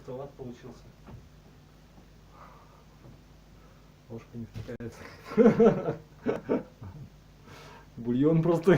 Пустоват получился. Ложка не втыкается. Бульон просто.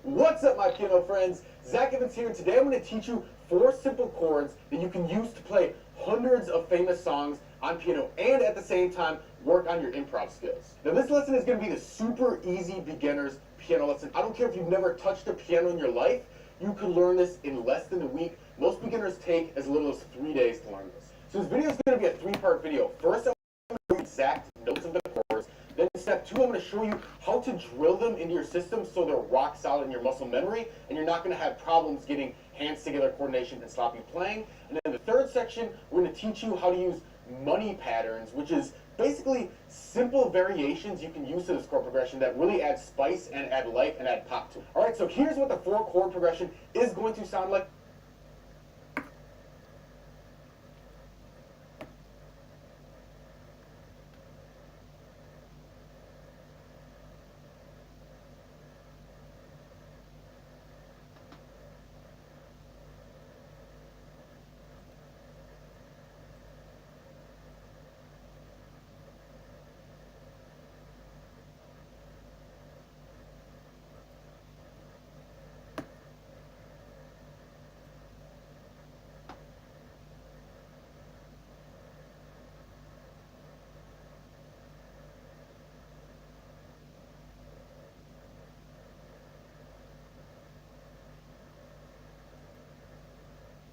What's up, my piano friends? Zach Evans here, and today I'm going to teach you 4 simple chords that you can use to play hundreds of famous songs on piano and at the same time work on your improv skills. Now this lesson is going to be the super easy beginner's piano lesson. I don't care if you've never touched a piano in your life, you can learn this in less than a week. Most beginners take as little as 3 days to learn this. So this video is going to be a 3-part video. First, I'm going to show you exact notes of the chords. Then step 2, I'm going to show you how to drill them into your system so they're rock solid in your muscle memory and you're not going to have problems getting hands together coordination and sloppy playing. And then in the 3rd section, we're going to teach you how to use money patterns, which is basically simple variations you can use to this chord progression that really add spice and add life and add pop to it. Alright, so here's what the 4 chord progression is going to sound like.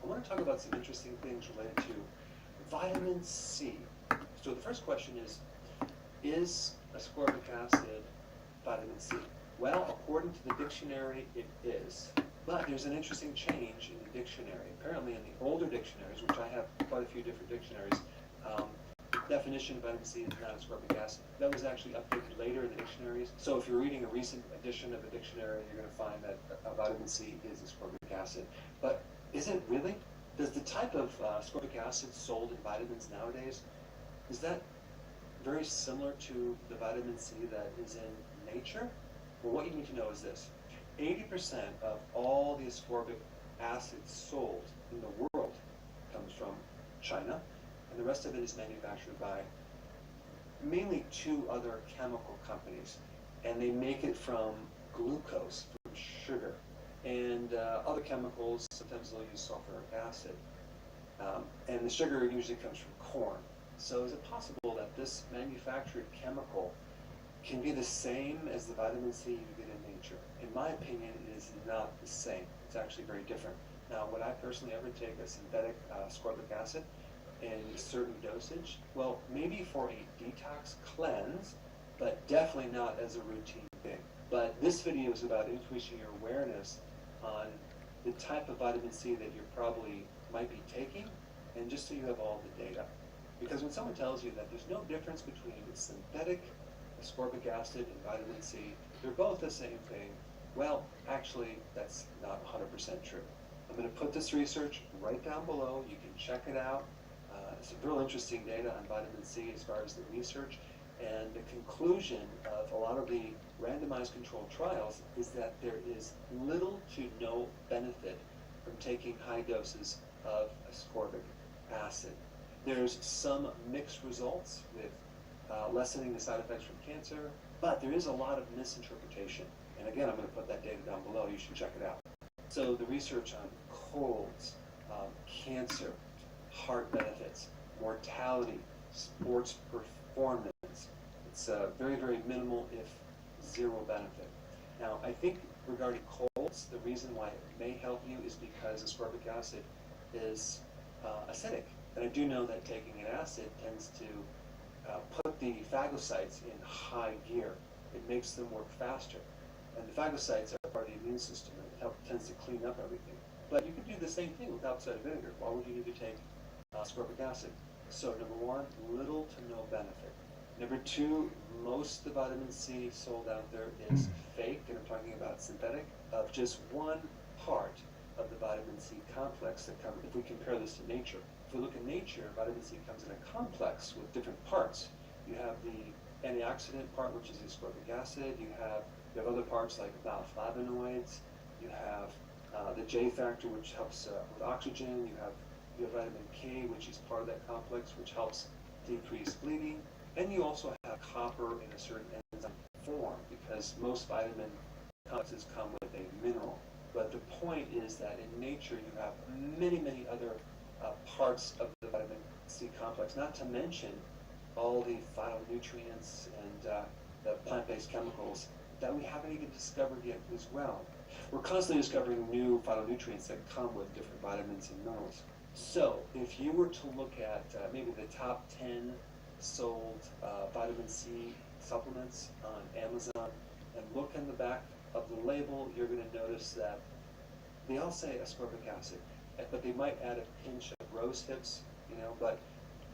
I want to talk about some interesting things related to vitamin C. So the first question is ascorbic acid vitamin C? Well, according to the dictionary, it is. But there's an interesting change in the dictionary. Apparently in the older dictionaries, which I have quite a few different dictionaries, the definition of vitamin C is not ascorbic acid. That was actually updated later in the dictionaries. So if you're reading a recent edition of the dictionary, you're going to find that vitamin C is ascorbic acid. But is it really? Does the type of ascorbic acid sold in vitamins nowadays, is that very similar to the vitamin C that is in nature? Well, what you need to know is this. 80% of all the ascorbic acid sold in the world comes from China, and the rest of it is manufactured by mainly 2 other chemical companies, and they make it from glucose, from sugar. And other chemicals, sometimes they'll use sulfuric acid. And the sugar usually comes from corn. So is it possible that this manufactured chemical can be the same as the vitamin C you get in nature? In my opinion, it is not the same. It's actually very different. Now, would I personally ever take a synthetic ascorbic acid in a certain dosage? Well, maybe for a detox cleanse, but definitely not as a routine thing. But this video is about increasing your awareness on the type of vitamin C that you probably might be taking, and just so you have all the data. Because when someone tells you that there's no difference between synthetic ascorbic acid and vitamin C, they're both the same thing, well, actually, that's not 100% true. I'm going to put this research right down below. You can check it out. Some real interesting data on vitamin C as far as the research. And the conclusion of a lot of the randomized controlled trials is that there is little to no benefit from taking high doses of ascorbic acid. There's some mixed results with lessening the side effects from cancer, but there is a lot of misinterpretation. And again, I'm going to put that data down below. You should check it out. So the research on colds, cancer, heart benefits, mortality, sports performance, it's very, very minimal, if zero benefit. Now, I think regarding colds, the reason why it may help you is because ascorbic acid is acidic. And I do know that taking an acid tends to put the phagocytes in high gear. It makes them work faster. And the phagocytes are part of the immune system, and it tends to clean up everything. But you could do the same thing with apple cider vinegar. Why would you need to take ascorbic acid? So number 1, little to no benefit. Number 2, most of the vitamin C sold out there is fake, and I'm talking about synthetic, of just 1 part of the vitamin C complex that comes, if we compare this to nature. If we look at nature, vitamin C comes in a complex with different parts. You have the antioxidant part, which is the ascorbic acid. You have other parts like bioflavonoids. You have the J factor, which helps with oxygen. You have vitamin K, which is part of that complex, which helps decrease bleeding. And you also have copper in a certain enzyme form, because most vitamin complexes come with a mineral. But the point is that in nature you have many, many other parts of the vitamin C complex, not to mention all the phytonutrients and the plant-based chemicals that we haven't even discovered yet as well. We're constantly discovering new phytonutrients that come with different vitamins and minerals. So if you were to look at maybe the top 10 sold vitamin C supplements on Amazon and look in the back of the label, you're going to notice that they all say ascorbic acid, but they might add a pinch of rose hips, but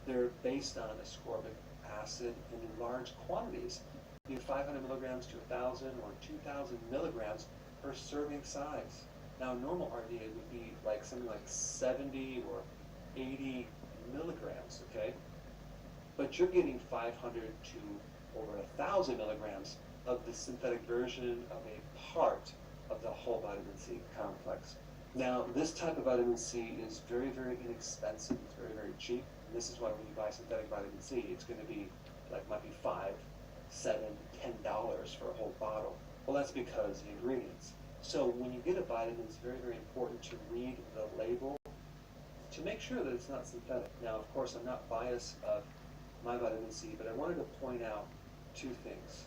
they're based on ascorbic acid in large quantities. 500 milligrams to 1,000 or 2,000 milligrams per serving size. Now, normal RDA would be like something like 70 or 80 milligrams, okay? But you're getting 500 to over 1,000 milligrams of the synthetic version of a part of the whole vitamin C complex. Now, this type of vitamin C is very, very inexpensive. It's very, very cheap. And this is why when you buy synthetic vitamin C, it's going to be might be $5, $7, $10 for a whole bottle. Well, that's because the ingredients. So when you get a vitamin, it's very, very important to read the label to make sure that it's not synthetic. Now, of course, I'm not biased of my vitamin C, but I wanted to point out two things.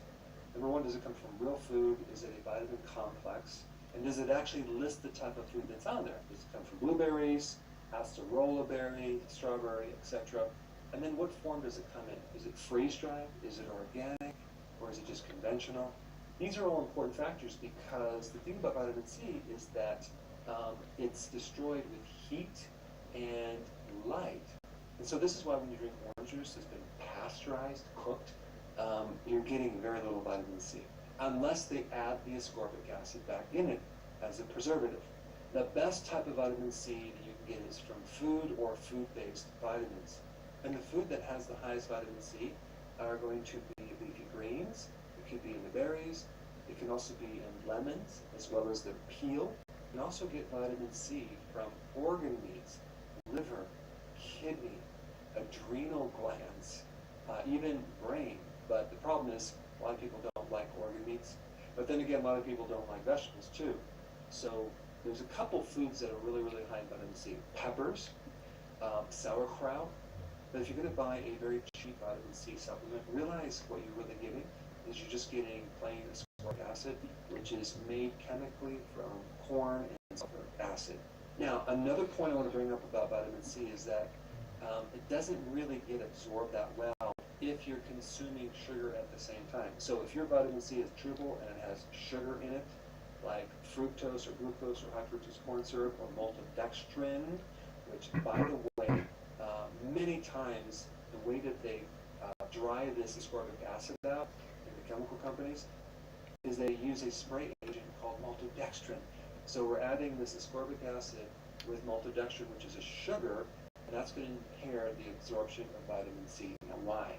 Number one, does it come from real food? Is it a vitamin complex? And does it actually list the type of food that's on there? Does it come from blueberries, acerola berry, strawberry, etc.? And then what form does it come in? Is it freeze-dried? Is it organic? Or is it just conventional? These are all important factors because the thing about vitamin C is that it's destroyed with heat and light. And so this is why when you drink orange juice that's been pasteurized, cooked, you're getting very little vitamin C, unless they add the ascorbic acid back in it as a preservative. The best type of vitamin C that you can get is from food or food-based vitamins. And the food that has the highest vitamin C are going to be leafy greens. It could be in the berries. It can also be in lemons, as well as the peel. You can also get vitamin C from organ meats, liver, kidney, adrenal glands, even brain. But the problem is, a lot of people don't like organ meats. But then again, a lot of people don't like vegetables too. So there's a couple foods that are really, really high in vitamin C. Peppers, sauerkraut. But if you're going to buy a very cheap vitamin C supplement, realize what you're really getting is you're just getting plain ascorbic acid, which is made chemically from corn and sulfur acid. Now, another point I want to bring up about vitamin C is that it doesn't really get absorbed that well if you're consuming sugar at the same time. So if your vitamin C is chewable and it has sugar in it, like fructose or glucose or high fructose corn syrup or maltodextrin, which, by the way, many times the way that they dry this ascorbic acid out in the chemical companies is they use a spray agent called maltodextrin. So we're adding this ascorbic acid with maltodextrin, which is a sugar, and that's going to impair the absorption of vitamin C. Now, why?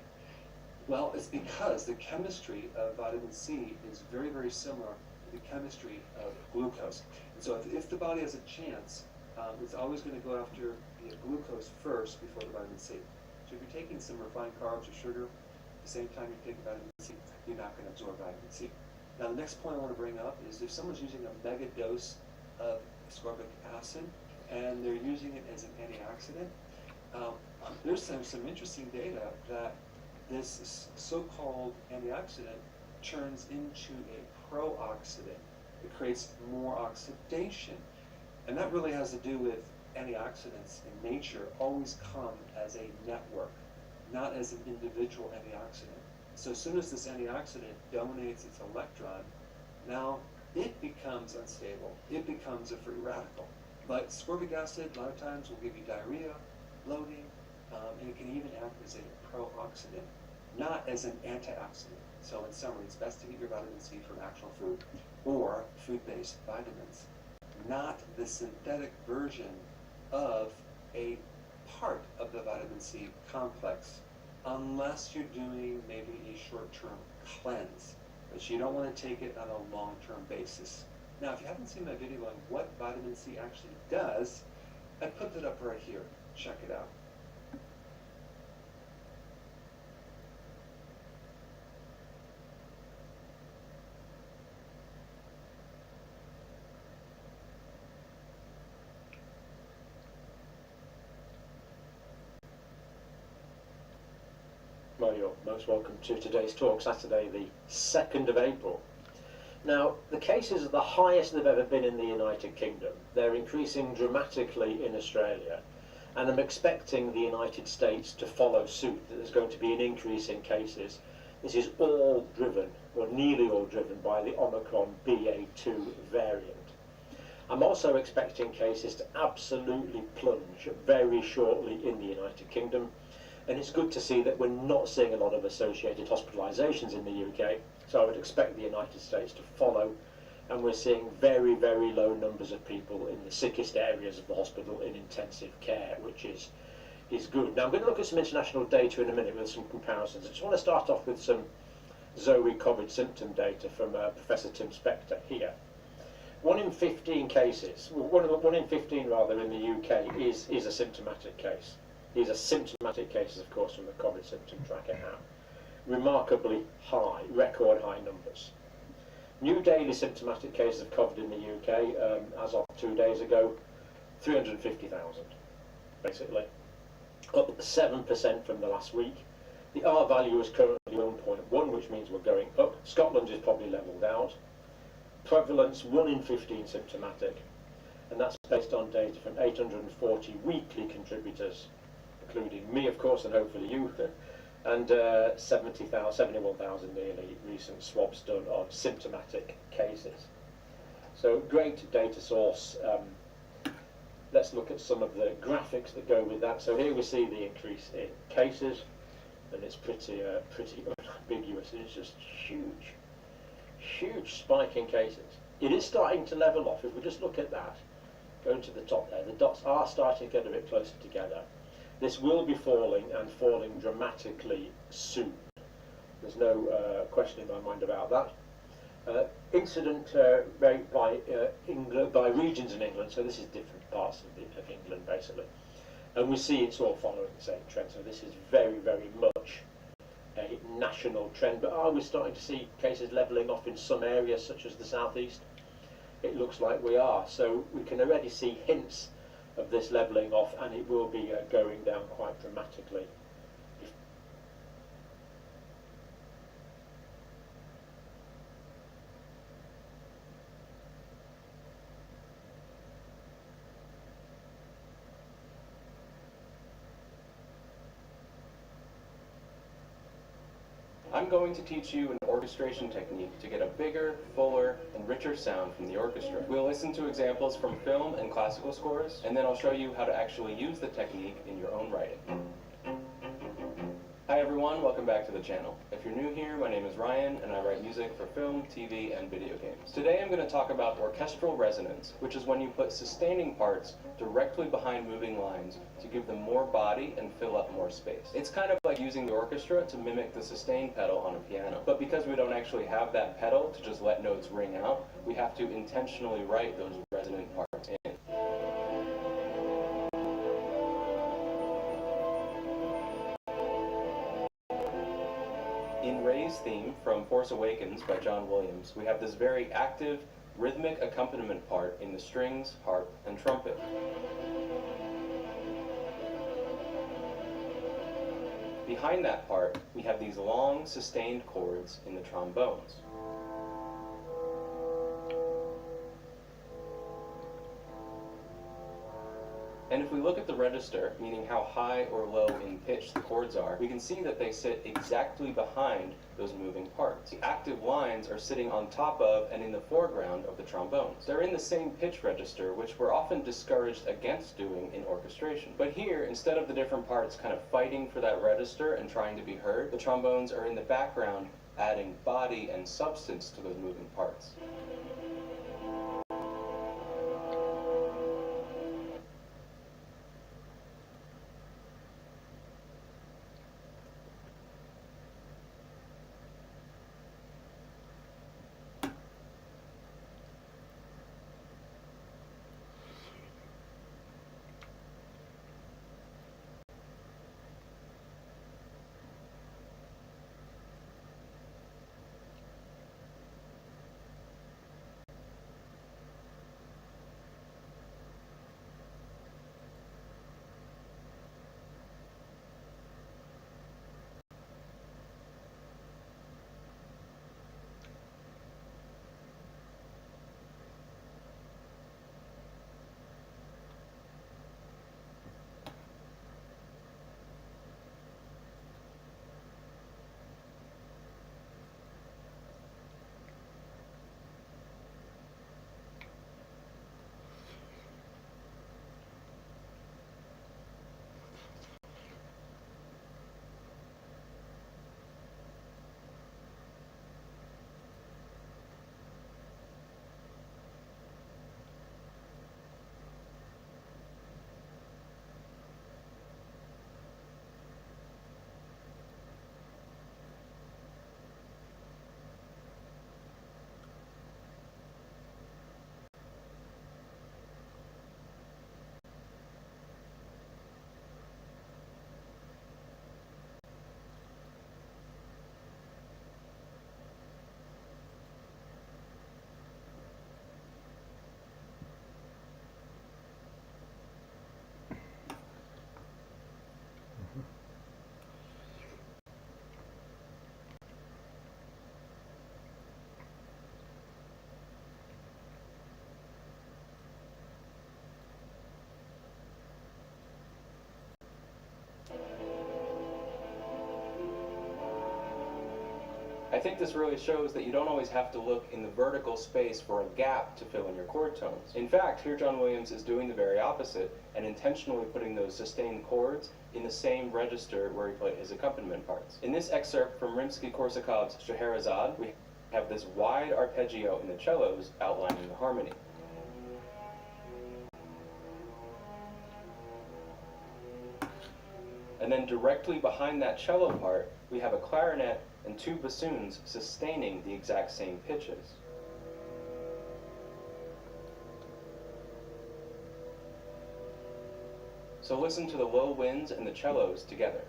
Well, it's because the chemistry of vitamin C is very, very similar to the chemistry of glucose. And so if the body has a chance, it's always going to go after the glucose first before the vitamin C. So if you're taking some refined carbs or sugar at the same time you're taking vitamin C, you're not going to absorb vitamin C. Now, the next point I want to bring up is if someone's using a mega dose of ascorbic acid and they're using it as an antioxidant, there's some interesting data that this so-called antioxidant turns into a pro-oxidant. It creates more oxidation. And that really has to do with antioxidants in nature always come as a network, not as an individual antioxidant. So as soon as this antioxidant donates its electron, now it becomes unstable. It becomes a free radical. But ascorbic acid, a lot of times, will give you diarrhea, bloating, and it can even act as a pro-oxidant, not as an antioxidant. So in summary, it's best to get your vitamin C from actual food or food-based vitamins, not the synthetic version of a part of the vitamin C complex, unless you're doing maybe a short-term cleanse, but you don't want to take it on a long-term basis. Now, if you haven't seen my video on what vitamin C actually does, I put it up right here. Check it out. Well, you're most welcome to today's talk, Saturday the 2nd of April. Now, the cases are the highest they've ever been in the United Kingdom. They're increasing dramatically in Australia, and I'm expecting the United States to follow suit. There's going to be an increase in cases. This is all driven, or nearly all driven, by the Omicron BA2 variant. I'm also expecting cases to absolutely plunge very shortly in the United Kingdom. And it's good to see that we're not seeing a lot of associated hospitalisations in the UK, so I would expect the United States to follow, and we're seeing very, very low numbers of people in the sickest areas of the hospital in intensive care, which is good. Now I'm going to look at some international data in a minute with some comparisons. I just want to start off with some Zoe COVID symptom data from Professor Tim Spector here. 1 in 15 cases, well, 1 in 15 rather in the UK is a symptomatic case. These are symptomatic cases, of course, from the COVID symptom tracker now. Remarkably high, record high numbers. New daily symptomatic cases of COVID in the UK, as of 2 days ago, 350,000, basically. Up 7% from the last week. The R value is currently 1.1, which means we're going up. Scotland is probably levelled out. Prevalence 1 in 15 symptomatic, and that's based on data from 840 weekly contributors, including me, of course, and hopefully you, and 71,000 nearly recent swabs done on symptomatic cases. So great data source. Let's look at some of the graphics that go with that. So here we see the increase in cases, and it's pretty unambiguous. It's just huge spike in cases. It is starting to level off. If we just look at that, going to the top there, the dots are starting to get a bit closer together. This will be falling, and falling dramatically soon. There's no question in my mind about that. Incident rate by regions in England, so this is different parts of England basically. And we see it's all following the same trend, so this is very, very much a national trend. But are we starting to see cases levelling off in some areas, such as the southeast? It looks like we are. So we can already see hints of this levelling off, and it will be going down quite dramatically. I'm going to teach you an orchestration technique to get a bigger, fuller, and richer sound from the orchestra. We'll listen to examples from film and classical scores, and then I'll show you how to actually use the technique in your own writing. Hi everyone, welcome back to the channel. If you're new here, my name is Ryan, and I write music for film, TV, and video games. Today I'm going to talk about orchestral resonance, which is when you put sustaining parts directly behind moving lines to give them more body and fill up more space. It's kind of like using the orchestra to mimic the sustain pedal on a piano. But because we don't actually have that pedal to just let notes ring out, we have to intentionally write those resonant parts in. In Ray's theme from Force Awakens by John Williams, we have this very active, rhythmic accompaniment part in the strings, harp, and trumpet. Behind that part, we have these long, sustained chords in the trombones. And if we look at the register, meaning how high or low in pitch the chords are, we can see that they sit exactly behind those moving parts. The active lines are sitting on top of and in the foreground of the trombones. They're in the same pitch register, which we're often discouraged against doing in orchestration. But here, instead of the different parts kind of fighting for that register and trying to be heard, the trombones are in the background, adding body and substance to those moving parts. I think this really shows that you don't always have to look in the vertical space for a gap to fill in your chord tones. In fact, here John Williams is doing the very opposite and intentionally putting those sustained chords in the same register where he played his accompaniment parts. In this excerpt from Rimsky-Korsakov's Scheherazade, we have this wide arpeggio in the cellos outlining the harmony. And then directly behind that cello part, we have a clarinet and two bassoons sustaining the exact same pitches. So listen to the low winds and the cellos together.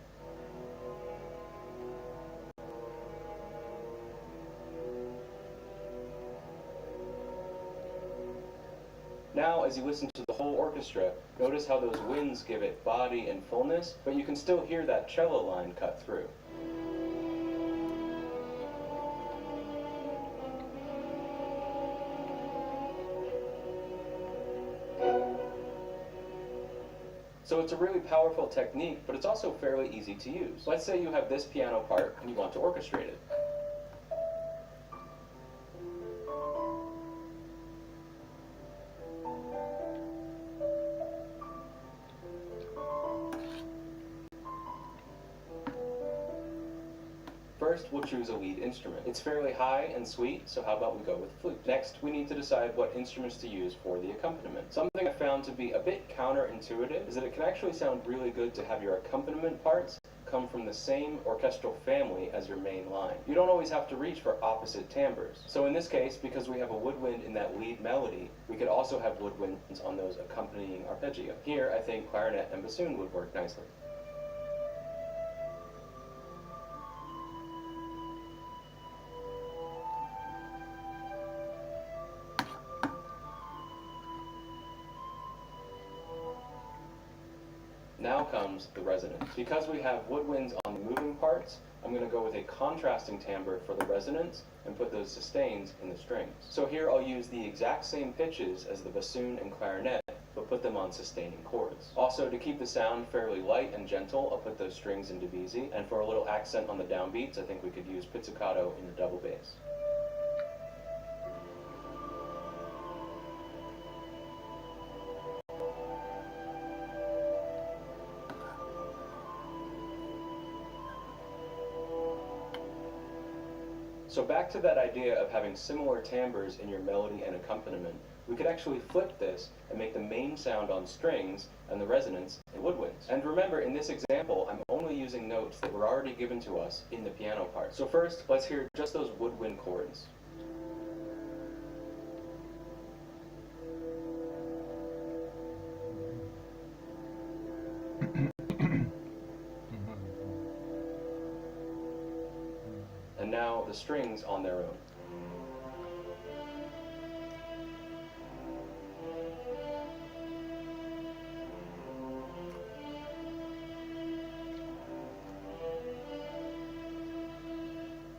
Now, as you listen to the whole orchestra, notice how those winds give it body and fullness, but you can still hear that cello line cut through. So it's a really powerful technique, but it's also fairly easy to use. Let's say you have this piano part and you want to orchestrate it. First, we'll choose a lead instrument. It's fairly high and sweet, so how about we go with flute? Next, we need to decide what instruments to use for the accompaniment. Something I found to be a bit counterintuitive is that it can actually sound really good to have your accompaniment parts come from the same orchestral family as your main line. You don't always have to reach for opposite timbres. So in this case, because we have a woodwind in that lead melody, we could also have woodwinds on those accompanying arpeggio. Here, I think clarinet and bassoon would work nicely. Now comes the resonance. Because we have woodwinds on the moving parts, I'm going to go with a contrasting timbre for the resonance and put those sustains in the strings. So here I'll use the exact same pitches as the bassoon and clarinet, but put them on sustaining chords. Also, to keep the sound fairly light and gentle, I'll put those strings in divisi, and for a little accent on the downbeats, I think we could use pizzicato in the double bass. So back to that idea of having similar timbres in your melody and accompaniment, we could actually flip this and make the main sound on strings and the resonance in woodwinds. And remember, in this example, I'm only using notes that were already given to us in the piano part. So first, let's hear just those woodwind chords. And now the strings on their own.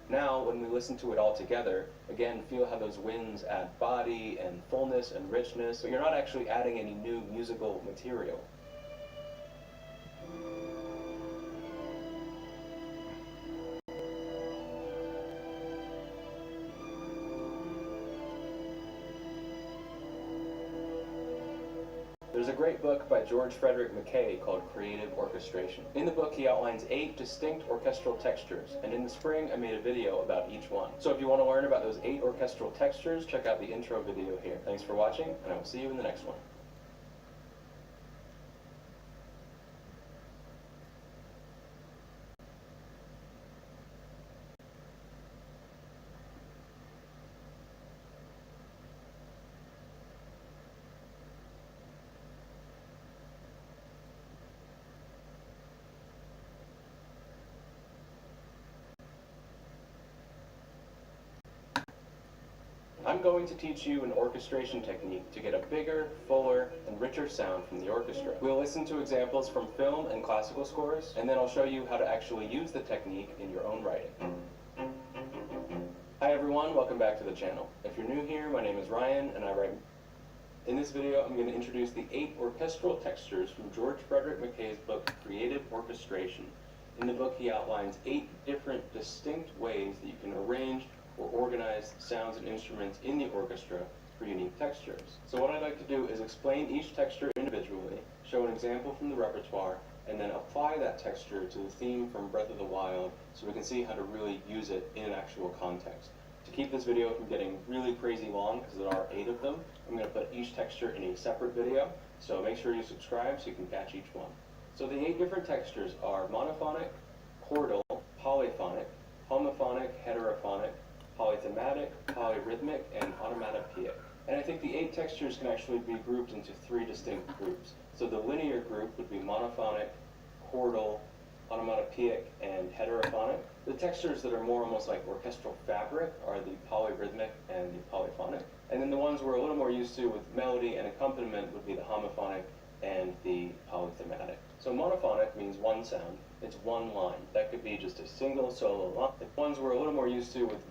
Now, when we listen to it all together, again, feel how those winds add body and fullness and richness, but you're not actually adding any new musical material. There's a great book by George Frederick Mackay called Creative Orchestration. In the book, he outlines 8 distinct orchestral textures, and in the spring, I made a video about each one. So if you want to learn about those 8 orchestral textures, check out the intro video here. Thanks for watching, and I will see you in the next one. I'm going to teach you an orchestration technique to get a bigger, fuller, and richer sound from the orchestra. We'll listen to examples from film and classical scores, and then I'll show you how to actually use the technique in your own writing. Hi everyone, welcome back to the channel. If you're new here, my name is Ryan, and I write. In this video, I'm going to introduce the 8 orchestral textures from George Frederick Mackay's book, Creative Orchestration. In the book, he outlines 8 different distinct ways that you can arrange or organize sounds and instruments in the orchestra for unique textures. So what I'd like to do is explain each texture individually, show an example from the repertoire, and then apply that texture to the theme from Breath of the Wild so we can see how to really use it in an actual context. To keep this video from getting really crazy long, because there are 8 of them, I'm going to put each texture in a separate video, so make sure you subscribe so you can catch each one. So the 8 different textures are monophonic, chordal, polyphonic, homophonic, heterophonic, polythematic, polyrhythmic, and onomatopoeic. And I think the 8 textures can actually be grouped into 3 distinct groups. So the linear group would be monophonic, chordal, onomatopoeic, and heterophonic. The textures that are more almost like orchestral fabric are the polyrhythmic and the polyphonic. And then the ones we're a little more used to with melody and accompaniment would be the homophonic and the polythematic. So monophonic means one sound, it's one line. That could be just a single solo line. The ones we're a little more used to with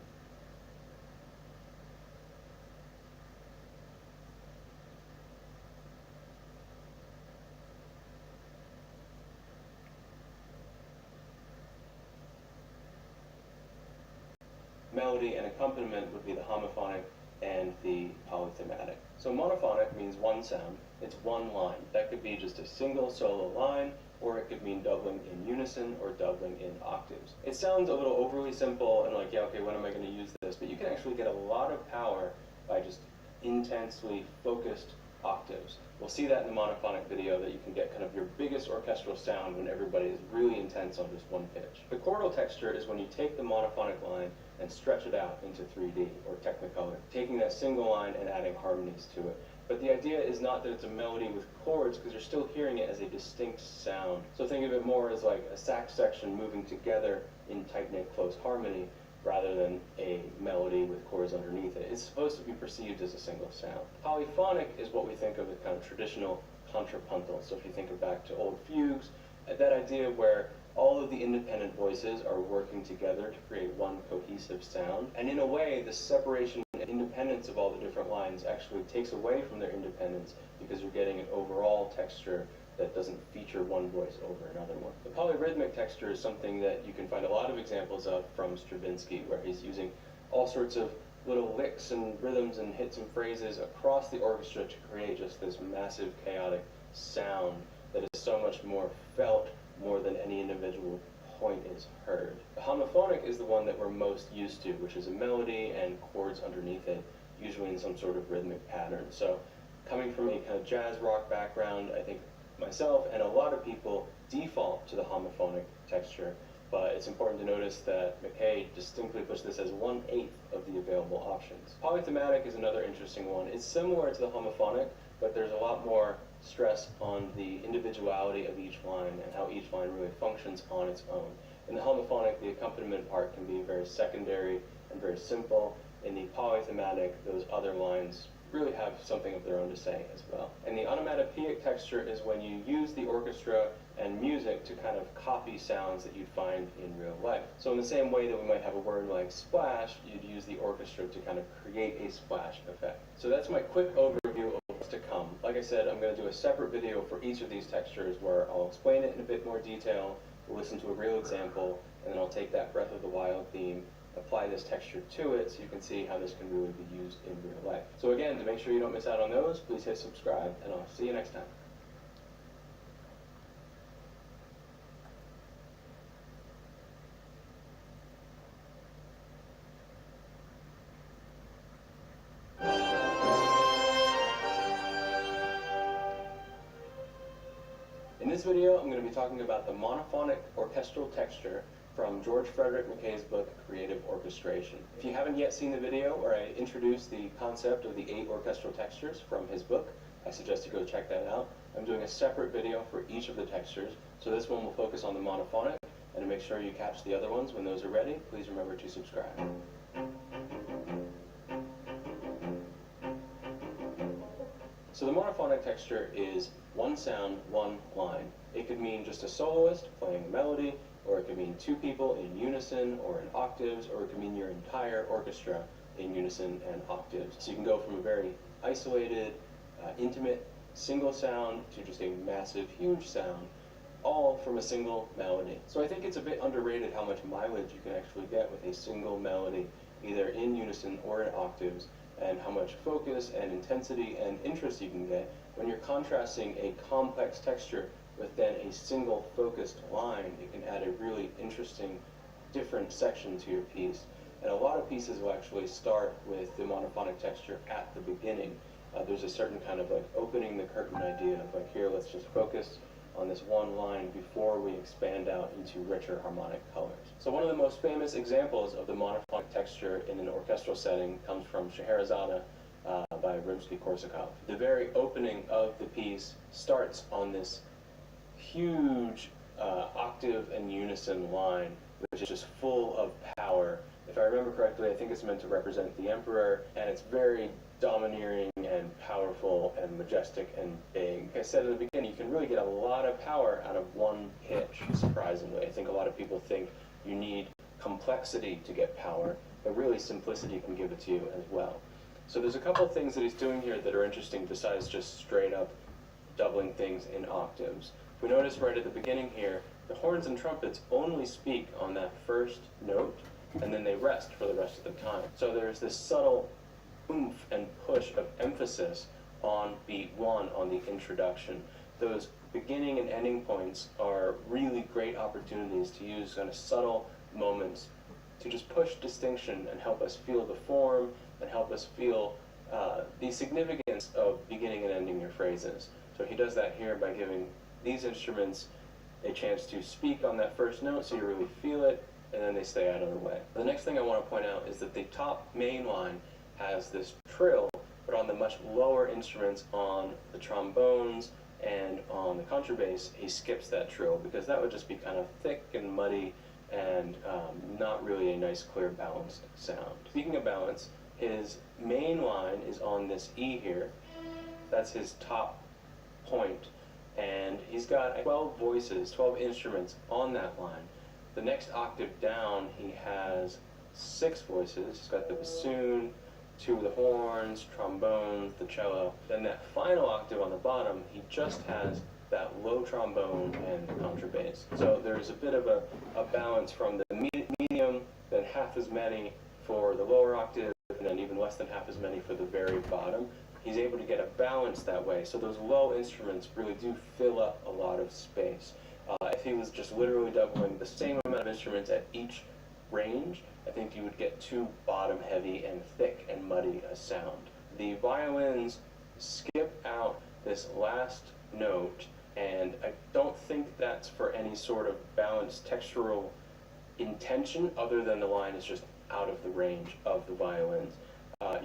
melody and accompaniment would be the homophonic and the polythematic. So monophonic means one sound, it's one line. That could be just a single solo line, or it could mean doubling in unison or doubling in octaves. It sounds a little overly simple and like, yeah, okay, when am I going to use this? But you can actually get a lot of power by just intensely focused octaves. We'll see that in the monophonic video, that you can get kind of your biggest orchestral sound when everybody is really intense on just one pitch. The chordal texture is when you take the monophonic line and stretch it out into 3D or Technicolor, taking that single line and adding harmonies to it. But the idea is not that it's a melody with chords, because you're still hearing it as a distinct sound. So think of it more as like a sax section moving together in tight-knit close harmony, rather than a melody with chords underneath it. It's supposed to be perceived as a single sound. Polyphonic is what we think of as kind of traditional contrapuntal. So if you think back to old fugues, that idea where all of the independent voices are working together to create one cohesive sound. And in a way, the separation and independence of all the different lines actually takes away from their independence, because you're getting an overall texture that doesn't feature one voice over another one. The polyrhythmic texture is something that you can find a lot of examples of from Stravinsky, where he's using all sorts of little licks and rhythms and hits and phrases across the orchestra to create just this massive chaotic sound that is so much more felt more than any individual point is heard. The homophonic is the one that we're most used to, which is a melody and chords underneath it, usually in some sort of rhythmic pattern. So coming from a kind of jazz rock background, I think myself and a lot of people default to the homophonic texture, but it's important to notice that McKay distinctly puts this as 1/8 of the available options. Polythematic is another interesting one. It's similar to the homophonic, but there's a lot more stress on the individuality of each line and how each line really functions on its own. In the homophonic, the accompaniment part can be very secondary and very simple. In the polythematic, those other lines really have something of their own to say as well. And the onomatopoeic texture is when you use the orchestra and music to kind of copy sounds that you'd find in real life. So in the same way that we might have a word like splash, you'd use the orchestra to kind of create a splash effect. So that's my quick overview of what's to come. Like I said, I'm going to do a separate video for each of these textures where I'll explain it in a bit more detail, we'll listen to a real example, and then I'll take that Breath of the Wild theme, apply this texture to it so you can see how this can really be used in real life. So again, to make sure you don't miss out on those, please hit subscribe, and I'll see you next time. In this video, I'm going to be talking about the monophonic orchestral texture from George Frederick Mackay's book, Creative Orchestration. If you haven't yet seen the video where I introduce the concept of the 8 orchestral textures from his book, I suggest you go check that out. I'm doing a separate video for each of the textures, so this one will focus on the monophonic, and to make sure you catch the other ones when those are ready, please remember to subscribe. So the monophonic texture is one sound, one line. It could mean just a soloist playing a melody, or it could mean 2 people in unison or in octaves, or it could mean your entire orchestra in unison and octaves. So you can go from a very isolated, intimate, single sound to just a massive, huge sound all from a single melody. So I think it's a bit underrated how much mileage you can actually get with a single melody, either in unison or in octaves, and how much focus and intensity and interest you can get when you're contrasting a complex texture with then a single focused line. It can add a really interesting, different section to your piece. And a lot of pieces will actually start with the monophonic texture at the beginning. There's a certain kind of like opening the curtain idea of like, here, let's just focus on this one line before we expand out into richer harmonic colors. So one of the most famous examples of the monophonic texture in an orchestral setting comes from Scheherazade by Rimsky-Korsakov. The very opening of the piece starts on this huge octave and unison line, which is just full of power. If I remember correctly, I think it's meant to represent the emperor, and it's very domineering and powerful and majestic and big. Like I said at the beginning, you can really get a lot of power out of one pitch, surprisingly. I think a lot of people think you need complexity to get power, but really simplicity can give it to you as well. So there's a couple of things that he's doing here that are interesting besides just straight up doubling things in octaves. If we notice right at the beginning here, the horns and trumpets only speak on that first note, and then they rest for the rest of the time. So there's this subtle oomph and push of emphasis on beat one, on the introduction. Those beginning and ending points are really great opportunities to use kind of subtle moments to just push distinction and help us feel the form and help us feel the significance of beginning and ending your phrases. So he does that here by giving these instruments a chance to speak on that first note so you really feel it, and then they stay out of the way. The next thing I want to point out is that the top main line has this trill, but on the much lower instruments, on the trombones and on the contrabass, he skips that trill because that would just be kind of thick and muddy and not really a nice, clear, balanced sound. Speaking of balance, his main line is on this E here. That's his top point, and he's got 12 voices, 12 instruments on that line. The next octave down, he has 6 voices. He's got the bassoon, 2 of the horns, trombones, the cello. Then that final octave on the bottom, he just has that low trombone and the contrabass. So there's a bit of a balance from the medium, then half as many for the lower octave, and then even less than half as many for the very bottom. He's able to get a balance that way. So those low instruments really do fill up a lot of space. If he was just literally doubling the same amount of instruments at each range, I think you would get too bottom heavy and thick and muddy a sound. The violins skip out this last note, and I don't think that's for any sort of balanced textural intention other than the line is just out of the range of the violins.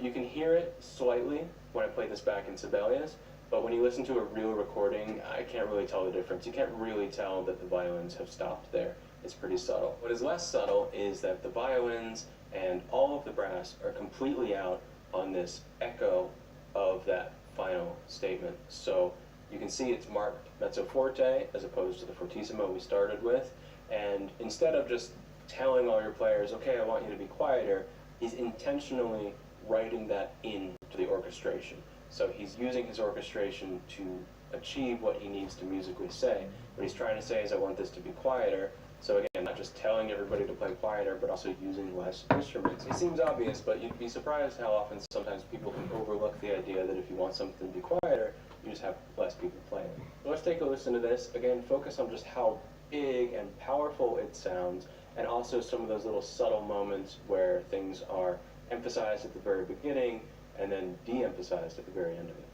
You can hear it slightly when I play this back in Sibelius, but when you listen to a real recording, I can't really tell the difference. You can't really tell that the violins have stopped there. It's pretty subtle. What is less subtle is that the violins and all of the brass are completely out on this echo of that final statement. So you can see it's marked mezzo forte as opposed to the fortissimo we started with, and instead of just telling all your players, okay, I want you to be quieter, he's intentionally writing that into the orchestration. So he's using his orchestration to achieve what he needs to musically say. What he's trying to say is, I want this to be quieter. So again, not just telling everybody to play quieter, but also using less instruments. It seems obvious, but you'd be surprised how often sometimes people can overlook the idea that if you want something to be quieter, you just have less people playing. So let's take a listen to this. Again, focus on just how big and powerful it sounds, and also some of those little subtle moments where things are emphasized at the very beginning and then de-emphasized at the very end of it.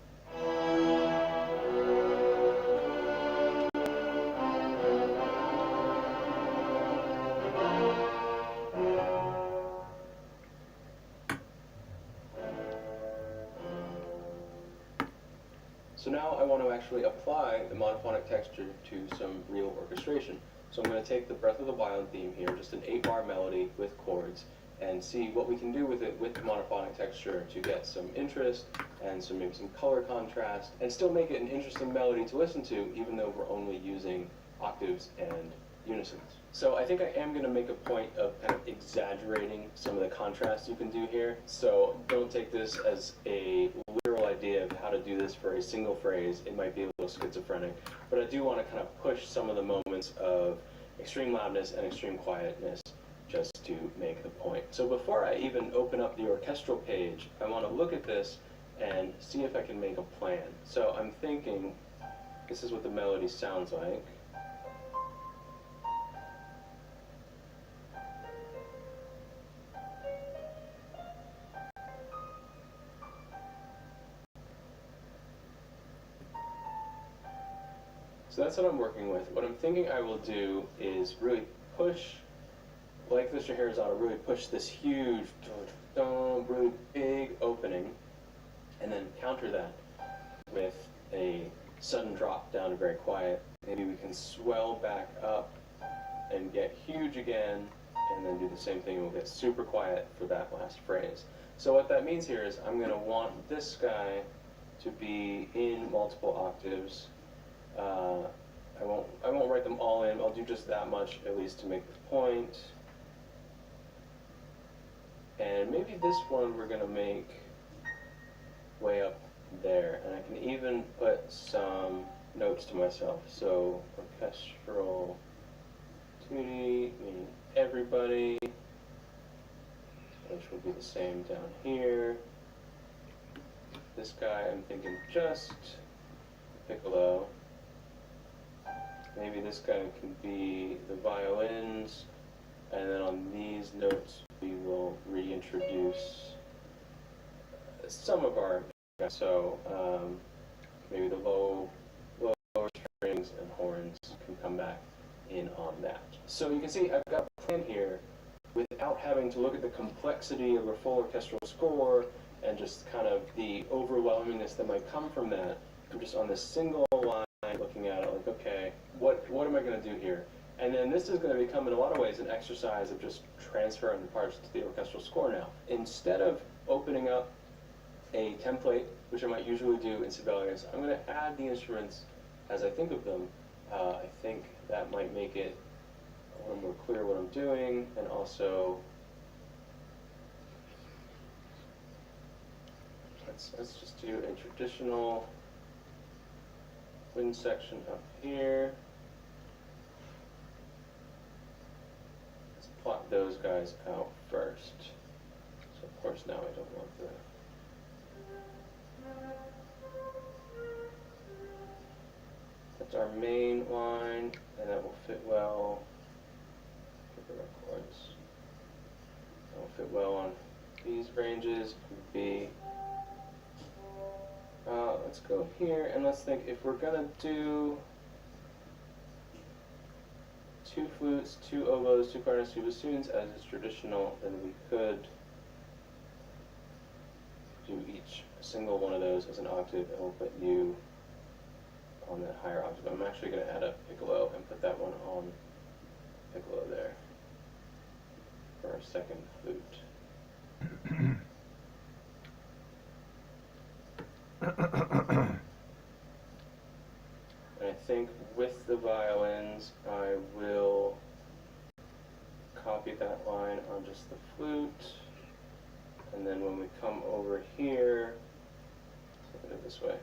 So now I want to actually apply the monophonic texture to some real orchestration. So I'm going to take the Breath of the Wild theme here, just an 8-bar melody with chords, and see what we can do with it with the monophonic texture to get some interest and maybe some color contrast, and still make it an interesting melody to listen to, even though we're only using octaves and unisons. So I think I am going to make a point of kind of exaggerating some of the contrast you can do here. So don't take this as a literal idea of how to do this for a single phrase. It might be a schizophrenic, but I do want to kind of push some of the moments of extreme loudness and extreme quietness just to make the point. So before I even open up the orchestral page, I want to look at this and see if I can make a plan. So I'm thinking, this is what the melody sounds like. So that's what I'm working with. What I'm thinking I will do is really push, like the Scheherazade, really push this huge, really big opening, and then counter that with a sudden drop down to very quiet. Maybe we can swell back up and get huge again, and then do the same thing, and we'll get super quiet for that last phrase. So what that means here is I'm going to want this guy to be in multiple octaves. I won't write them all in. I'll do just that much, at least, to make the point. And maybe this one we're going to make way up there. And I can even put some notes to myself. So orchestral tutti, meaning everybody, which will be the same down here. This guy, I'm thinking just piccolo. Maybe this guy can be the violins, and then on these notes we will reintroduce some of our, so maybe the lower strings and horns can come back in on that. So you can see I've got a plan here without having to look at the complexity of a full orchestral score and just kind of the overwhelmingness that might come from that. I'm just on this single line looking at it like, okay, what am I going to do here? And then this is going to become in a lot of ways an exercise of just transferring the parts to the orchestral score now. Instead of opening up a template, which I might usually do in Sibelius, I'm going to add the instruments as I think of them. I think that might make it a little more clear what I'm doing, and also let's just do a traditional wind section up here. Let's plot those guys out first. So of course now I don't want the that's our main line, and that will fit well. Get the records. That will fit well on these ranges. B. Let's go here, and let's think if we're gonna do 2 flutes, 2 oboes, 2 clarinets, 2 bassoons as is traditional, then we could do each single one of those as an octave, and we'll put you on that higher octave. I'm actually going to add a piccolo and put that one on piccolo there for our second flute. And I think with the violins, I will copy that line on just the flute, and then when we come over here, look at it this way.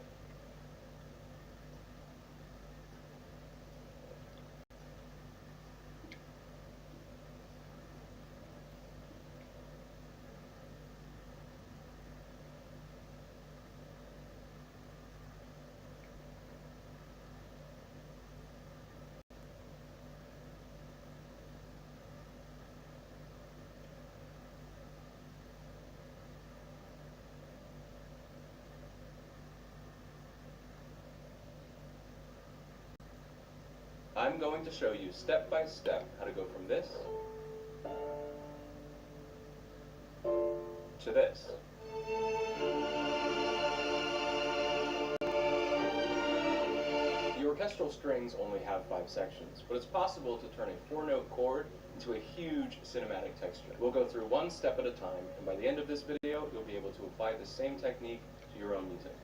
I'm going to show you step by step how to go from this to this. The orchestral strings only have 5 sections, but it's possible to turn a 4-note chord into a huge cinematic texture. We'll go through one step at a time, and by the end of this video, you'll be able to apply the same technique to your own music.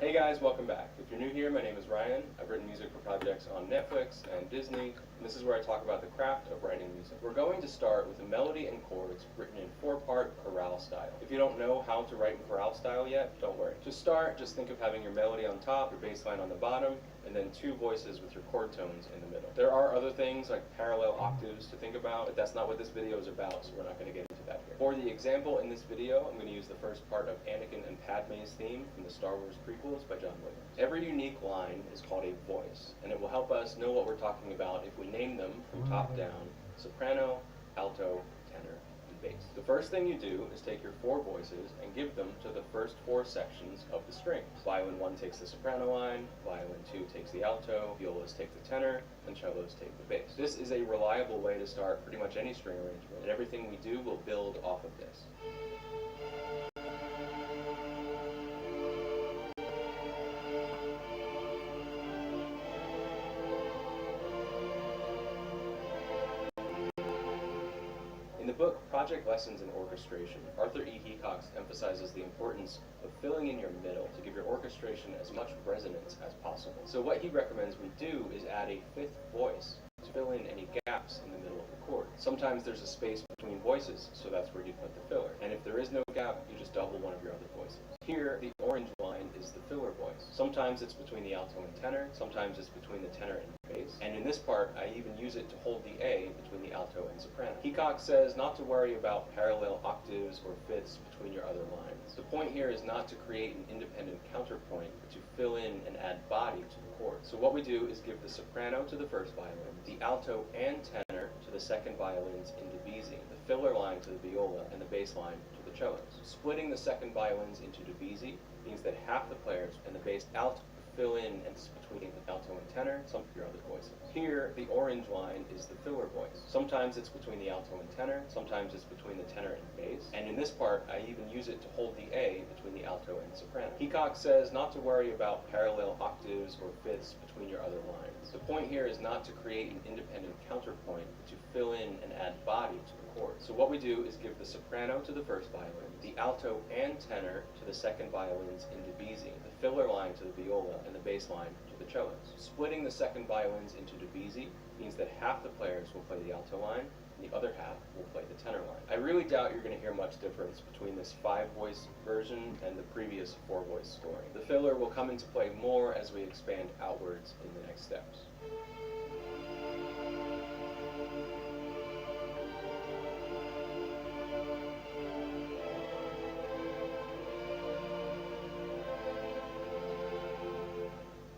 Hey guys, welcome back. If you're new here, my name is Ryan. I've written music for projects on Netflix and Disney, and this is where I talk about the craft of writing music. We're going to start with a melody and chords written in 4-part chorale style. If you don't know how to write in chorale style yet, don't worry. To start, just think of having your melody on top, your bass line on the bottom, and then 2 voices with your chord tones in the middle. There are other things like parallel octaves to think about, but that's not what this video is about, so we're not going to get into that here. For the example in this video, I'm going to use the first part of Anakin and Padme's theme from the Star Wars prequels by John Williams. Every unique line is called a voice, and it will help us know what we're talking about if we name them from top down: soprano, alto, tenor, and bass. The first thing you do is take your 4 voices and give them to the first 4 sections of the strings. Violin 1 takes the soprano line, violin 2 takes the alto, violas take the tenor, and cellos take the bass. This is a reliable way to start pretty much any string arrangement, and everything we do will build off of this. In the book Project Lessons in Orchestration, Arthur E. Heacox emphasizes the importance of filling in your middle to give your orchestration as much resonance as possible. So what he recommends we do is add a 5th voice to fill in any gaps in the middle of the chord. Sometimes there's a space between voices, so that's where you put the filler. And if there is no gap, you just double one of your other voices. Here, the orange line is the filler voice. Sometimes it's between the alto and tenor, sometimes it's between the tenor and bass, and in this part, I even use it to hold the A between the alto and soprano. Heacox says not to worry about parallel octaves or fifths between your other lines. The point here is not to create an independent counterpoint, but to fill in and add body to the chord. So what we do is give the soprano to the first violin, the alto and tenor to the second violins in divisi, the filler line to the viola, and the bass line to the cellos. Splitting the second violins into divisi means that half the players and the bass alto fill in and between the alto and tenor, some of your other voices. Here, the orange line is the filler voice. Sometimes it's between the alto and tenor, sometimes it's between the tenor and bass, and in this part, I even use it to hold the A between the alto and soprano. Heacox says not to worry about parallel octaves or fifths between your other lines. The point here is not to create an independent counterpoint, but to fill in and add body to the chord. So what we do is give the soprano to the first violin, the alto and tenor to the second violins in divisi, the filler line to the viola, and the bass line to the cellos. Splitting the second violins into divisi means that half the players will play the alto line, and the other half will play the tenor line. I really doubt you're going to hear much difference between this 5-voice version and the previous 4-voice scoring. The filler will come into play more as we expand outwards in the next steps.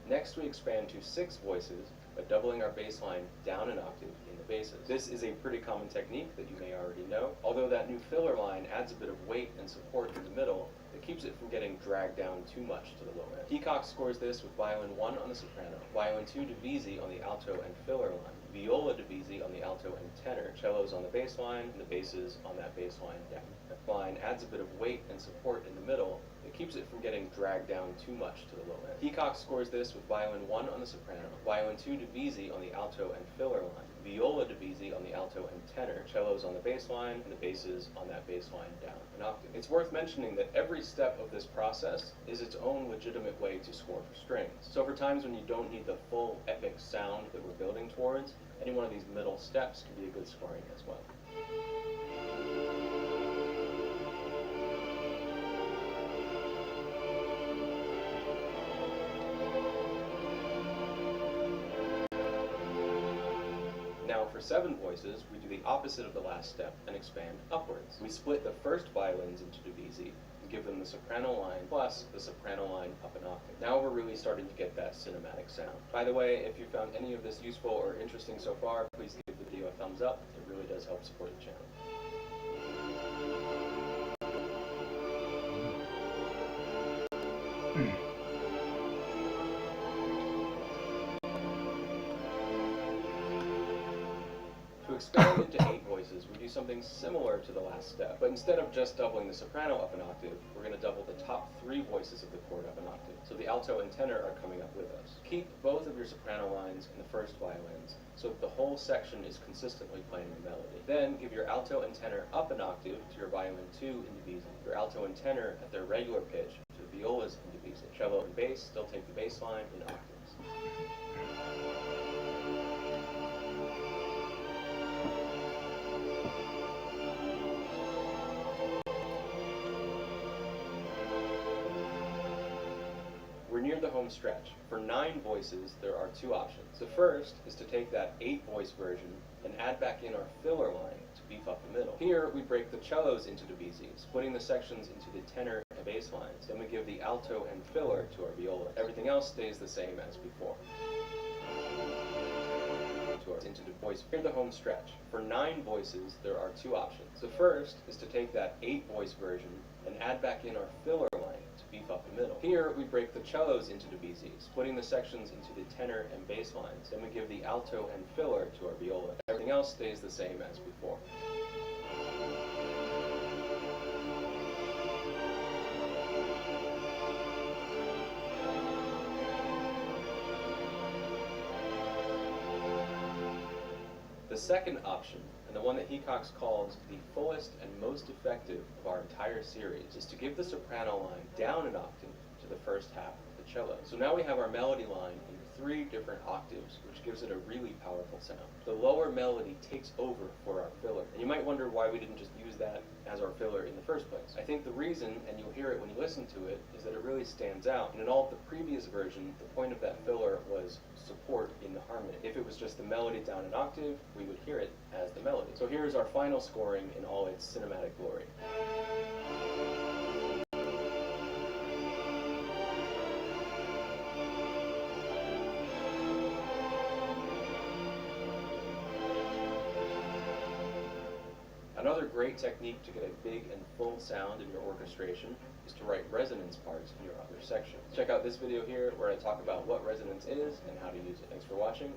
Next, we expand to 6 voices by doubling our bass line down an octave in the basses. This is a pretty common technique that you may already know, although that new filler line adds a bit of weight and support in the middle that keeps it from getting dragged down too much to the low end. Heacox scores this with violin 1 on the soprano, violin 2 divisi on the alto and filler line, viola divisi on the alto and tenor, cellos on the bass line, and the basses on that bass line down. That line adds a bit of weight and support in the middle that keeps it from getting dragged down too much to the low end. Heacox scores this with violin 1 on the soprano, violin 2 divisi on the alto and filler line, viola divisi on the alto and tenor, cellos on the bass line, and the basses on that bass line down an octave. It's worth mentioning that every step of this process is its own legitimate way to score for strings. So for times when you don't need the full epic sound that we're building towards, any one of these middle steps can be a good scoring as well. Now for 7 voices, we do the opposite of the last step and expand upwards. We split the first violins into divisi and give them the soprano line plus the soprano line up an octave. Now we're really starting to get that cinematic sound. By the way, if you found any of this useful or interesting so far, please give the video a thumbs up. It really does help support the channel. To expand into 8 voices, we do something similar to the last step, but instead of just doubling the soprano up an octave, we're going to double the top 3 voices of the chord up an octave. So the alto and tenor are coming up with us. Keep both of your soprano lines in the first violins so that the whole section is consistently playing the melody. Then give your alto and tenor up an octave to your violin 2 in divisi, your alto and tenor at their regular pitch to the violas into B's. Cello and bass still take the bass line in octaves. We're near the home stretch. For 9 voices, there are 2 options. The first is to take that 8-voice version and add back in our filler line to beef up the middle. Here, we break the cellos into divisis, splitting the sections into the tenor and bass lines. Then we give the alto and filler to our viola. Everything else stays the same as before. Into the voice. Hear the home stretch. For 9 voices, there are 2 options. The first is to take that 8-voice version and add back in our filler line to beef up the middle. Here, we break the cellos into divisis, splitting the sections into the tenor and bass lines. Then we give the alto and filler to our viola. Everything else stays the same as before. The second option, and the one that Hecox calls the fullest and most effective of our entire series, is to give the soprano line down an octave to the first half of the cello. So now we have our melody line in 3 different octaves, which gives it a really powerful sound. The lower melody takes over for our filler. And you might wonder why we didn't just use that as our filler in the first place. I think the reason, and you'll hear it when you listen to it, is that it really stands out. And in all of the previous version, the point of that filler was support in the harmony. If it was just the melody down an octave, we would hear it as the melody. So here's our final scoring in all its cinematic glory. Another great technique to get a big and full sound in your orchestration is to write resonance parts in your other sections. Check out this video here where I talk about what resonance is and how to use it. Thanks for watching.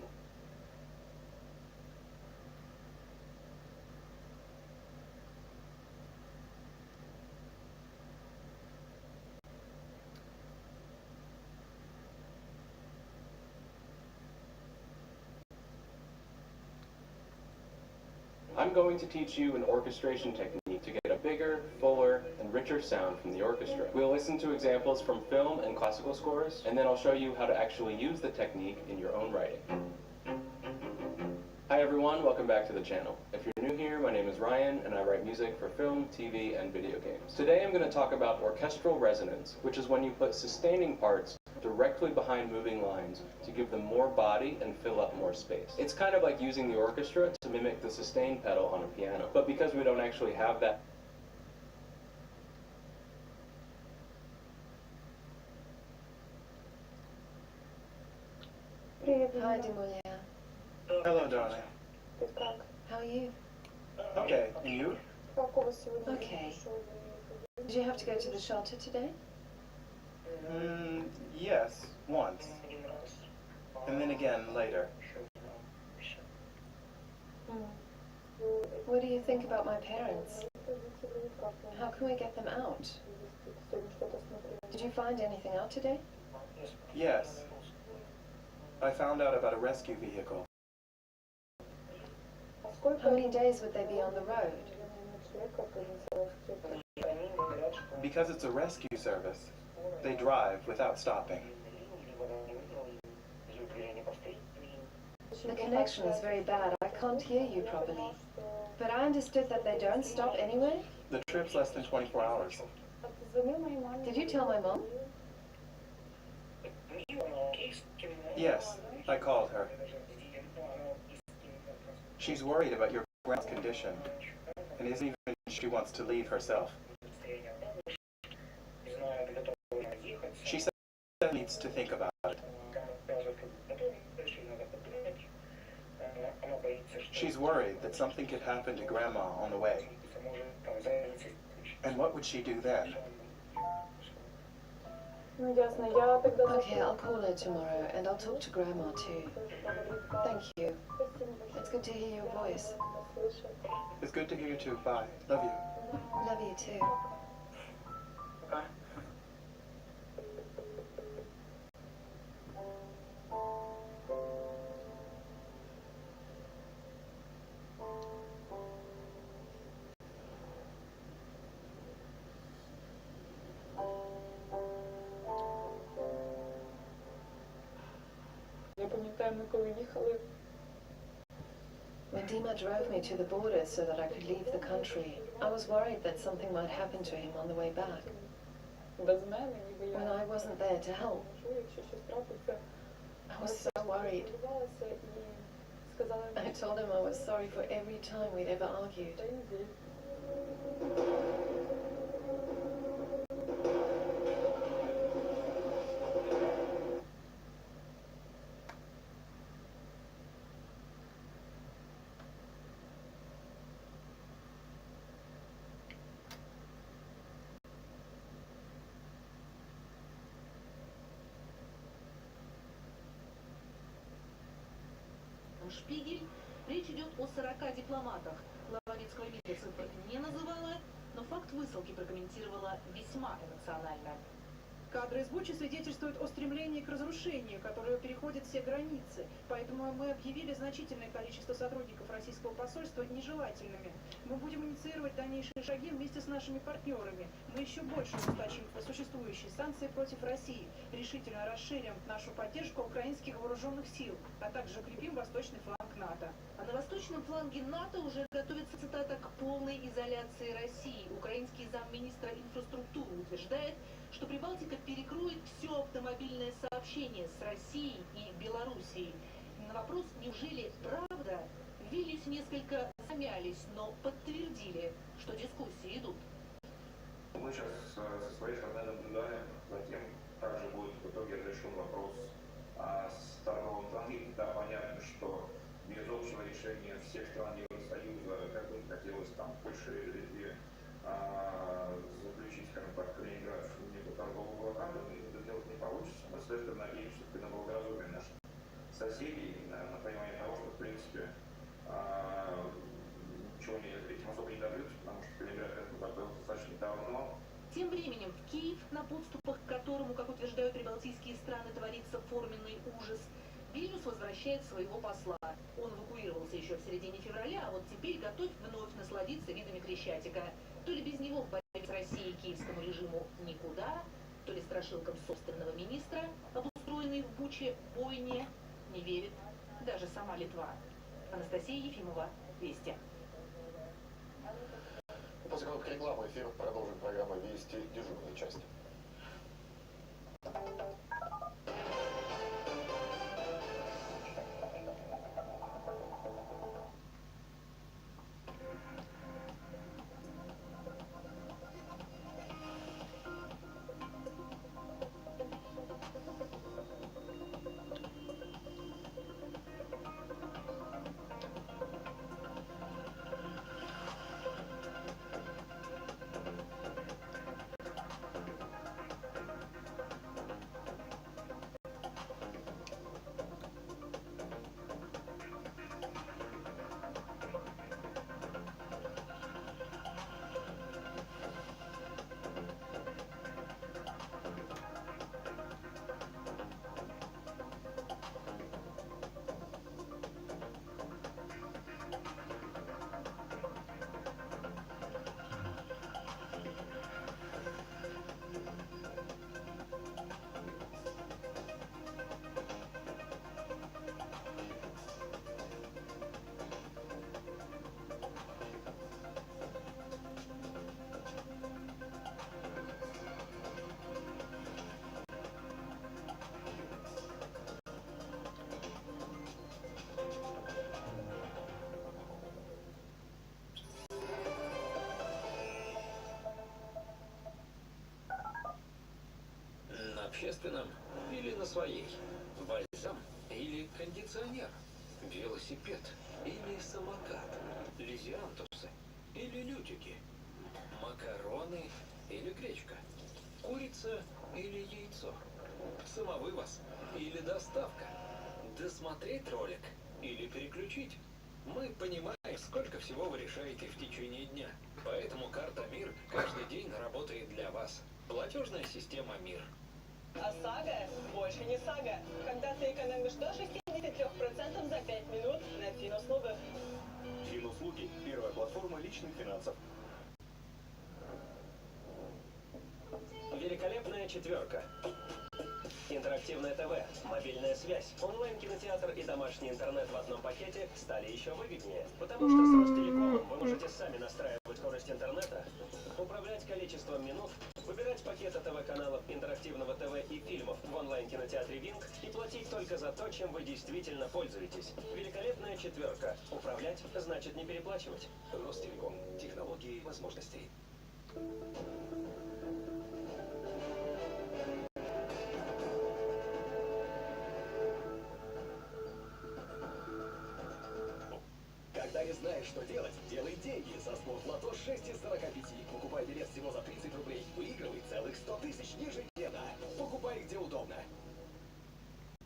I'm going to teach you an orchestration technique to get a bigger, fuller, and richer sound from the orchestra. We'll listen to examples from film and classical scores, and then I'll show you how to actually use the technique in your own writing. Hi everyone, welcome back to the channel. If you're new here, my name is Ryan, and I write music for film, TV, and video games. Today I'm going to talk about orchestral resonance, which is when you put sustaining parts directly behind moving lines to give them more body and fill up more space. It's kind of like using the orchestra to mimic the sustain pedal on a piano, but because we don't actually have that. Hi, Demolia. Hello, darling. How are you? Okay, and you? Okay. Did you have to go to the shelter today? Yes, once. And then again later. What do you think about my parents? How can we get them out? Did you find anything out today? Yes. I found out about a rescue vehicle. How many days would they be on the road? Because it's a rescue service, they drive without stopping. The connection is very bad. I can't hear you properly. But I understood that they don't stop anyway? The trip's less than 24 hours. Did you tell my mom? Yes, I called her. She's worried about your grandma's condition, and isn't even sure she wants to leave herself. She said she needs to think about it. She's worried that something could happen to Grandma on the way. And what would she do then? Okay, I'll call her tomorrow, and I'll talk to Grandma too. Thank you. It's good to hear your voice. It's good to hear you too. Bye. Love you. Love you too. Bye. коли їхали. When Dima drove me to the border so that I could leave the country, I was worried that something might happen to him on the way back. Без мене, ніби я When I wasn't there to help, можу, якщо щось трапиться. I was so worried. Хвилювалася і сказала I мені, told him I was sorry for every time we'd ever argued. та йди. Шпигель. Речь идет о 40 дипломатах. Глава немецкого МИДа цифр не называла, но факт высылки прокомментировала весьма эмоционально. Кадры из Бучи свидетельствуют о стремлении к разрушению, которое переходит все границы. Поэтому мы объявили значительное количество сотрудников российского посольства нежелательными. Мы будем инициировать дальнейшие шаги вместе с нашими партнерами. Мы еще больше ужесточим существующие санкции против России, решительно расширим нашу поддержку украинских вооруженных сил, а также укрепим восточный фланг НАТО. А на восточном фланге НАТО уже готовится, цитата, к полной изоляции России. Украинский замминистра инфраструктуры утверждает, что Прибалтика перекроет все автомобильное сообщение с Россией и Белоруссией. На вопрос, неужели правда, Вильнюс несколько замялись, но подтвердили, что дискуссии идут. Мы сейчас со своей стороны наблюдаем за тем, как же будет в итоге решен вопрос о торговом фланге. Да, понятно, что без общего решения всех стран Евросоюза, как бы хотелось там Польше и Литве заключить, скажем так, Калининград в некую торговую блокаду, это делать не получится. Мы с этой стороны надеемся на благоразумие наших соседей, на понимание того, что в принципе ничего этим особо не добьются, потому что Калининград к этому готовился достаточно давно. Тем временем в Киев, на подступах к которому, как утверждают прибалтийские страны, творится форменный ужас, Вильнюс возвращает своего посла. Он эвакуировался еще в середине февраля, а вот теперь готов вновь насладиться видами Крещатика. То ли без него в борьбе с Россией киевскому режиму никуда, то ли страшилкам собственного министра, обустроенной в Буче бойне, не верит даже сама Литва. Анастасия Ефимова, Вести. После короткой рекламы эфир продолжим программу «Вести» дежурной части. Общественном или на своей, бальзам или кондиционер, велосипед или самокат, лизиантусы или лютики, макароны или гречка, курица или яйцо, самовывоз или доставка, досмотреть ролик или переключить. Мы понимаем, сколько всего вы решаете в течение дня, поэтому карта МИР каждый день работает для вас. Платежная система МИР. А сага больше не сага. Когда ты экономишь до 63% за 5 минут на финуслугах. Финуслуги – первая платформа личных финансов. Великолепная четверка. Интерактивное ТВ, мобильная связь, онлайн-кинотеатр и домашний интернет в одном пакете стали еще выгоднее. Потому что с Ростелекомом вы можете сами настраивать скорость интернета, управлять количеством минут, выбирать пакеты ТВ-каналов интерактивного ТВ и фильмов в онлайн-кинотеатре Винг и платить только за то, чем вы действительно пользуетесь. Великолепная четверка. Управлять значит не переплачивать. Ростелеком. Технологии возможностей. Когда не знаешь, что делать, делай деньги. Со слов лото 6 из 45. Покупай билет всего за 30 рублей. Выигрывай целых 100 тысяч ежедневно. Покупай где удобно.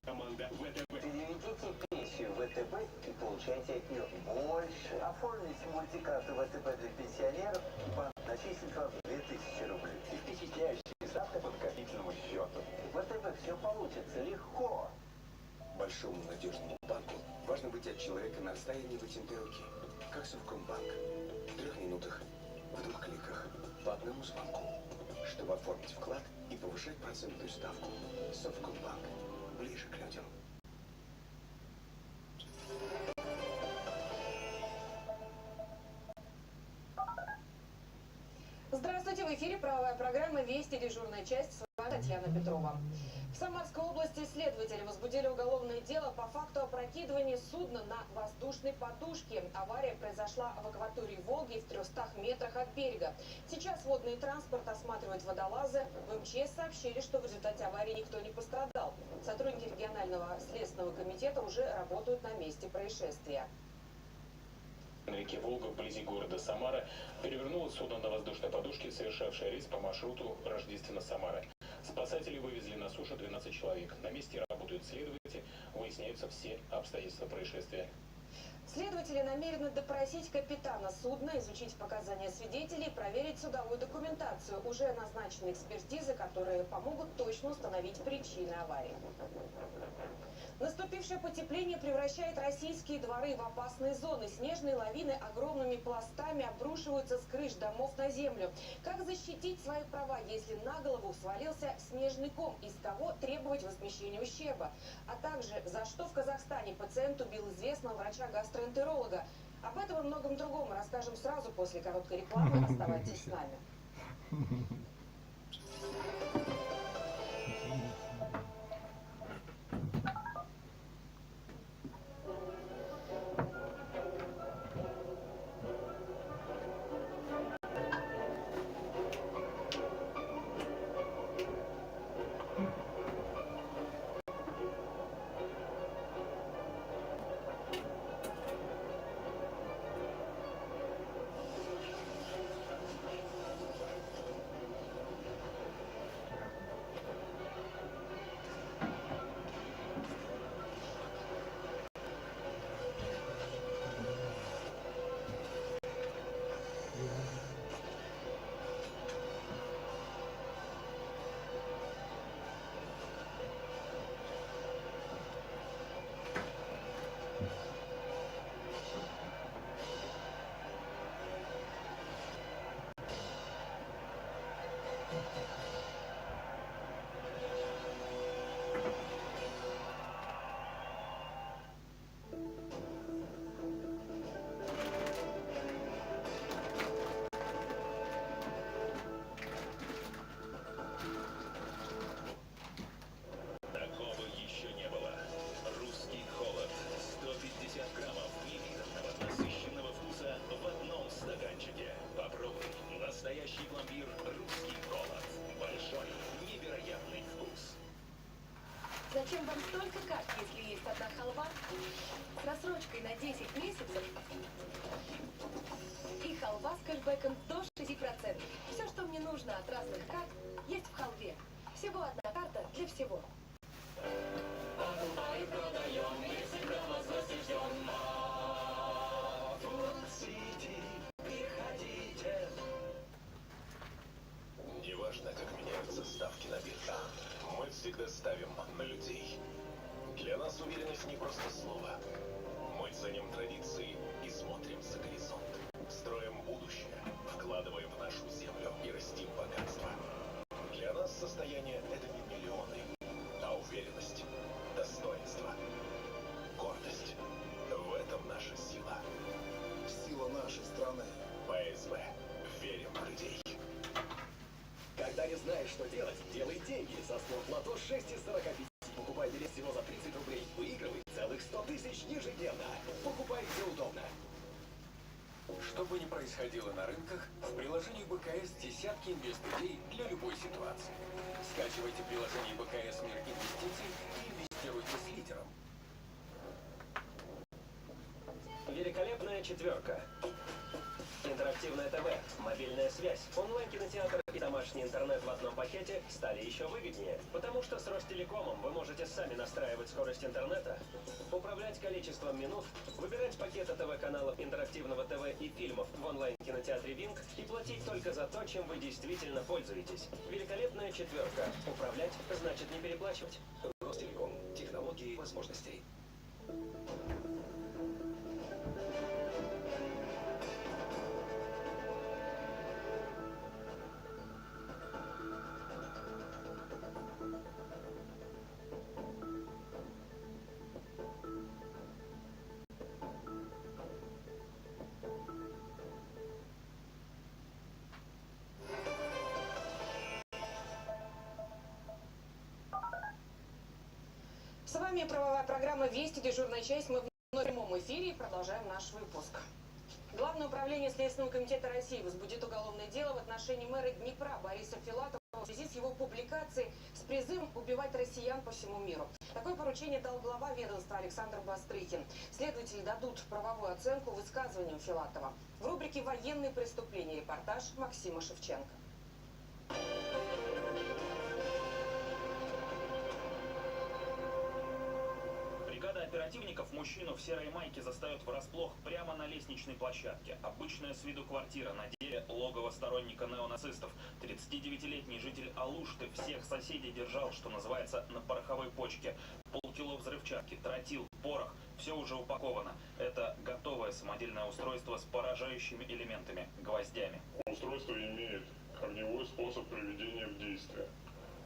Команда ВТБ. Переведите пенсию в ВТБ и получайте от нее больше. Оформите мультикарту ВТБ для пенсионеров, и банк начислит вам 2000 рублей. И впечатляющая ставка по накопительному счету. В ВТБ все получится легко. Большому надежному банку важно быть от человека на расстоянии вытянутой руки. Как Совкомбанк. В 3 минутах, в 2 кликах, по одному звонку. Чтобы оформить вклад и повышать процентную ставку. Совкомбанк. Ближе к людям. Здравствуйте, в эфире правая программа «Вести», дежурная часть, с вами Татьяна Петрова. В Самарской области следователи возбудили уголовное дело по факту опрокидывания судна на воздушной подушке. Авария произошла в акватории Волги в 300 метрах от берега. Сейчас водный транспорт осматривают водолазы. В МЧС сообщили, что в результате аварии никто не пострадал. Сотрудники регионального следственного комитета уже работают на месте происшествия. На реке Волга, вблизи города Самара, перевернулось судно на воздушной подушке, совершавшее рейс по маршруту Рождественно-Самара. Спасатели вывезли на сушу 12 человек. На месте работают следователи, выясняются все обстоятельства происшествия. Следователи намерены допросить капитана судна, изучить показания свидетелей и проверить судовую документацию. Уже назначены экспертизы, которые помогут точно установить причины аварии. Наступившее потепление превращает российские дворы в опасные зоны. Снежные лавины огромными пластами обрушиваются с крыш домов на землю. Как защитить свои права, если на голову свалился снежный ком? Из кого требовать возмещения ущерба? А также, за что в Казахстане пациент убил известного врача-гастроэнтеролога? Об этом и многом другом расскажем сразу после короткой рекламы. Оставайтесь с нами. Зачем вам столько карт, если есть одна халва с рассрочкой на 10 месяцев и халва с кэшбэком до 6%? Все, что мне нужно от разных карт, есть в халве. Всего одна карта для всего. Неважно, как меняются ставки на биржах, мы всегда ставим на людей. Для нас уверенность не просто слово. Мы ценим традиции и смотрим за горизонт. Строим будущее, вкладываем в нашу землю и растим богатство. Для нас состояние — это не миллионы, а стороны. ПСВ. Верим в людей. Когда не знаешь, что делать, делай деньги. Со спортлото 6 из 45. Покупай билет всего за 30 рублей. Выигрывай целых 100 тысяч ежедневно. Покупай где удобно. Что бы ни происходило на рынках, в приложении БКС десятки инвест-идей для любой ситуации. Скачивайте приложение БКС «Мир инвестиций» и инвестируйте с лидером. Великолепная четверка. Интерактивное ТВ, мобильная связь, онлайн-кинотеатр и домашний интернет в одном пакете стали еще выгоднее. Потому что с Ростелекомом вы можете сами настраивать скорость интернета, управлять количеством минут, выбирать пакеты ТВ-каналов интерактивного ТВ и фильмов в онлайн-кинотеатре Винг и платить только за то, чем вы действительно пользуетесь. Великолепная четверка. Управлять значит не переплачивать. Ростелеком. Технологии возможностей. С вами правовая программа «Вести», дежурная часть. Мы в прямом эфире и продолжаем наш выпуск. Главное управление Следственного комитета России возбудит уголовное дело в отношении мэра Днепра Бориса Филатова в связи с его публикацией с призывом убивать россиян по всему миру. Такое поручение дал глава ведомства Александр Бастрыкин. Следователи дадут правовую оценку высказываниям Филатова. В рубрике «Военные преступления» репортаж Максима Шевченко. Оперативников мужчину в серой майке застает врасплох прямо на лестничной площадке. Обычная с виду квартира, на деле логово сторонника неонацистов. 39-летний житель Алушты всех соседей держал, что называется, на пороховой почке. Полкило взрывчатки, тротил, порох, все уже упаковано. Это готовое самодельное устройство с поражающими элементами, гвоздями. Устройство имеет корневой способ приведения в действие.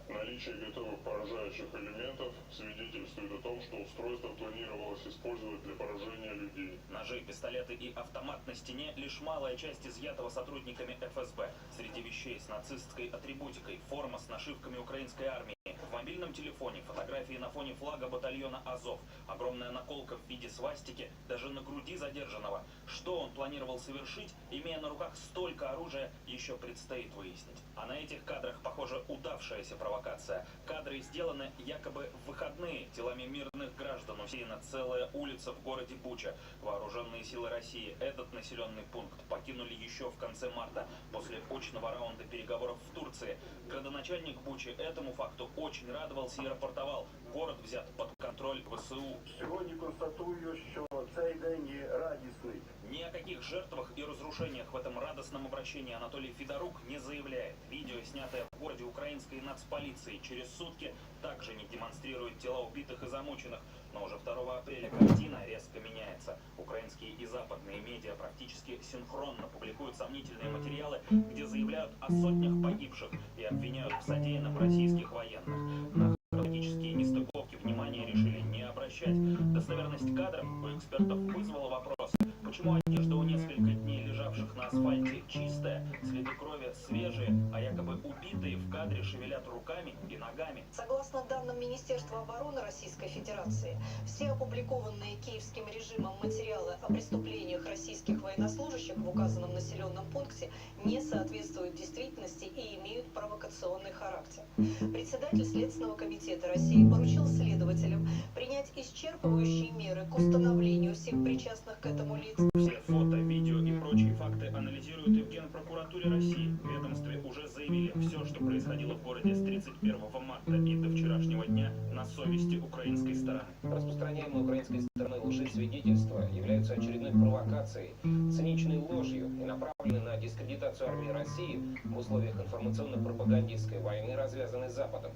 Наличие готовых поражающих элементов свидетельствует о том, что устройство планировалось использовать для поражения людей. Ножи, пистолеты и автомат на стене – лишь малая часть изъятого сотрудниками ФСБ. Среди вещей с нацистской атрибутикой, форма с нашивками украинской армии. В мобильном телефоне фотографии на фоне флага батальона Азов. Огромная наколка в виде свастики даже на груди задержанного. Что он планировал совершить, имея на руках столько оружия, еще предстоит выяснить. А на этих кадрах, похоже, удавшаяся провокация. Кадры сделаны якобы в выходные. Телами мирных граждан усеяна целая улица в городе Буча. Вооруженные силы России этот населенный пункт покинули еще в конце марта после очного раунда переговоров в Турции. Градоначальник Бучи этому факту очень радувался и рапортовал. Город взят под контроль ВСУ. Сьогодні констатую, що цей день є радісний. Ни о каких жертвах и разрушениях в этом радостном обращении Анатолий Федорук не заявляет. Видео, снятое в городе украинской нацполиции через сутки, также не демонстрирует тела убитых и замученных. Но уже 2 апреля картина резко меняется. Украинские и западные медиа практически синхронно публикуют сомнительные материалы, где заявляют о сотнях погибших и обвиняют в содеянном российских военных. На хронологические нестыковки внимания решили не обращать. Достоверность кадров у экспертов вызвала вопрос. Почему одежда у несколько дней лежавших на асфальте чистая, следы крови свежие, а якобы убитые в кадре шевелят руками и ногами? Согласно данным Министерства обороны Российской Федерации, все опубликованные киевским режимом материалы о преступлениях российских военнослужащих в указанном населенном пункте не соответствуют действительности и имеют провокационный характер. Председатель Следственного комитета России поручил следователям принять исчерпывающие меры к установлению всех причастных к этому лиц. Все фото, видео и прочие факты анализируют и в Генпрокуратуре России. В ведомстве уже заявили, все, что происходило в городе с 31 марта и до вчерашнего дня, на совести украинской стороны. Распространяемые украинской стороной лжесвидетельства являются очередной провокацией, циничной ложью и направлены на дискредитацию армии России в условиях информационно-пропагандистской войны, развязанной с Западом.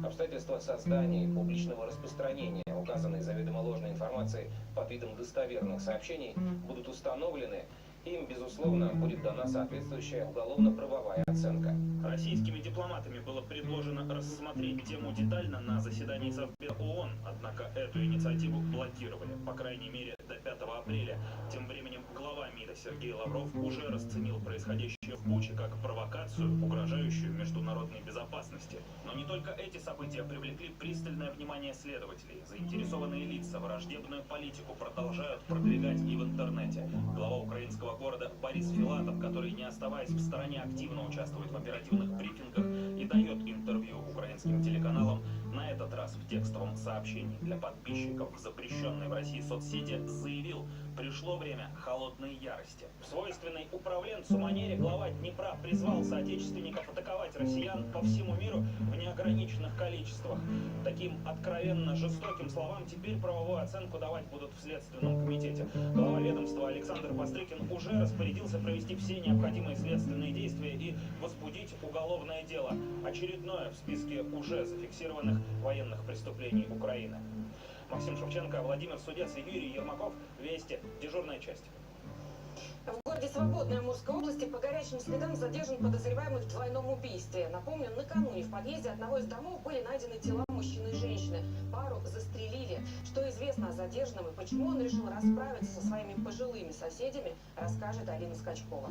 Обстоятельства создания и публичного распространения указанной заведомо ложной информации под видом достоверных сообщений будут установлены им, безусловно, будет дана соответствующая уголовно-правовая оценка. Российскими дипломатами было предложено рассмотреть тему детально на заседании Совбеза ООН, однако эту инициативу блокировали, по крайней мере, до 5 апреля. Тем временем глава МИДа Сергей Лавров уже расценил происходящее в Буче как провокацию, угрожающую международной безопасности. Но не только эти события привлекли пристальное внимание следователей. Заинтересованные лица враждебную политику продолжают продвигать и в интернете. Глава украинского города Борис Филатов, который, не оставаясь в стороне, активно участвует в оперативных брифингах и дает интервью украинским телеканалам, на этот раз в текстовом сообщении для подписчиков в запрещенной в России соцсети заявил: пришло время холодной ярости. В свойственной управленцу манере глава Днепра призвал соотечественников атаковать россиян по всему миру в неограниченных количествах. Таким откровенно жестоким словам теперь правовую оценку давать будут в Следственном комитете. Глава ведомства Александр Пострыкин уже распорядился провести все необходимые следственные действия и возбудить уголовное дело, очередное в списке уже зафиксированных военных преступлений Украины. Максим Шевченко, Владимир Судец и Юрий Ермаков. Вести. Дежурная часть. В городе Свободной Амурской области по горячим следам задержан подозреваемый в двойном убийстве. Напомню, накануне в подъезде одного из домов были найдены тела мужчины и женщины. Пару застрелили. Что известно о задержанном и почему он решил расправиться со своими пожилыми соседями, расскажет Алина Скачкова.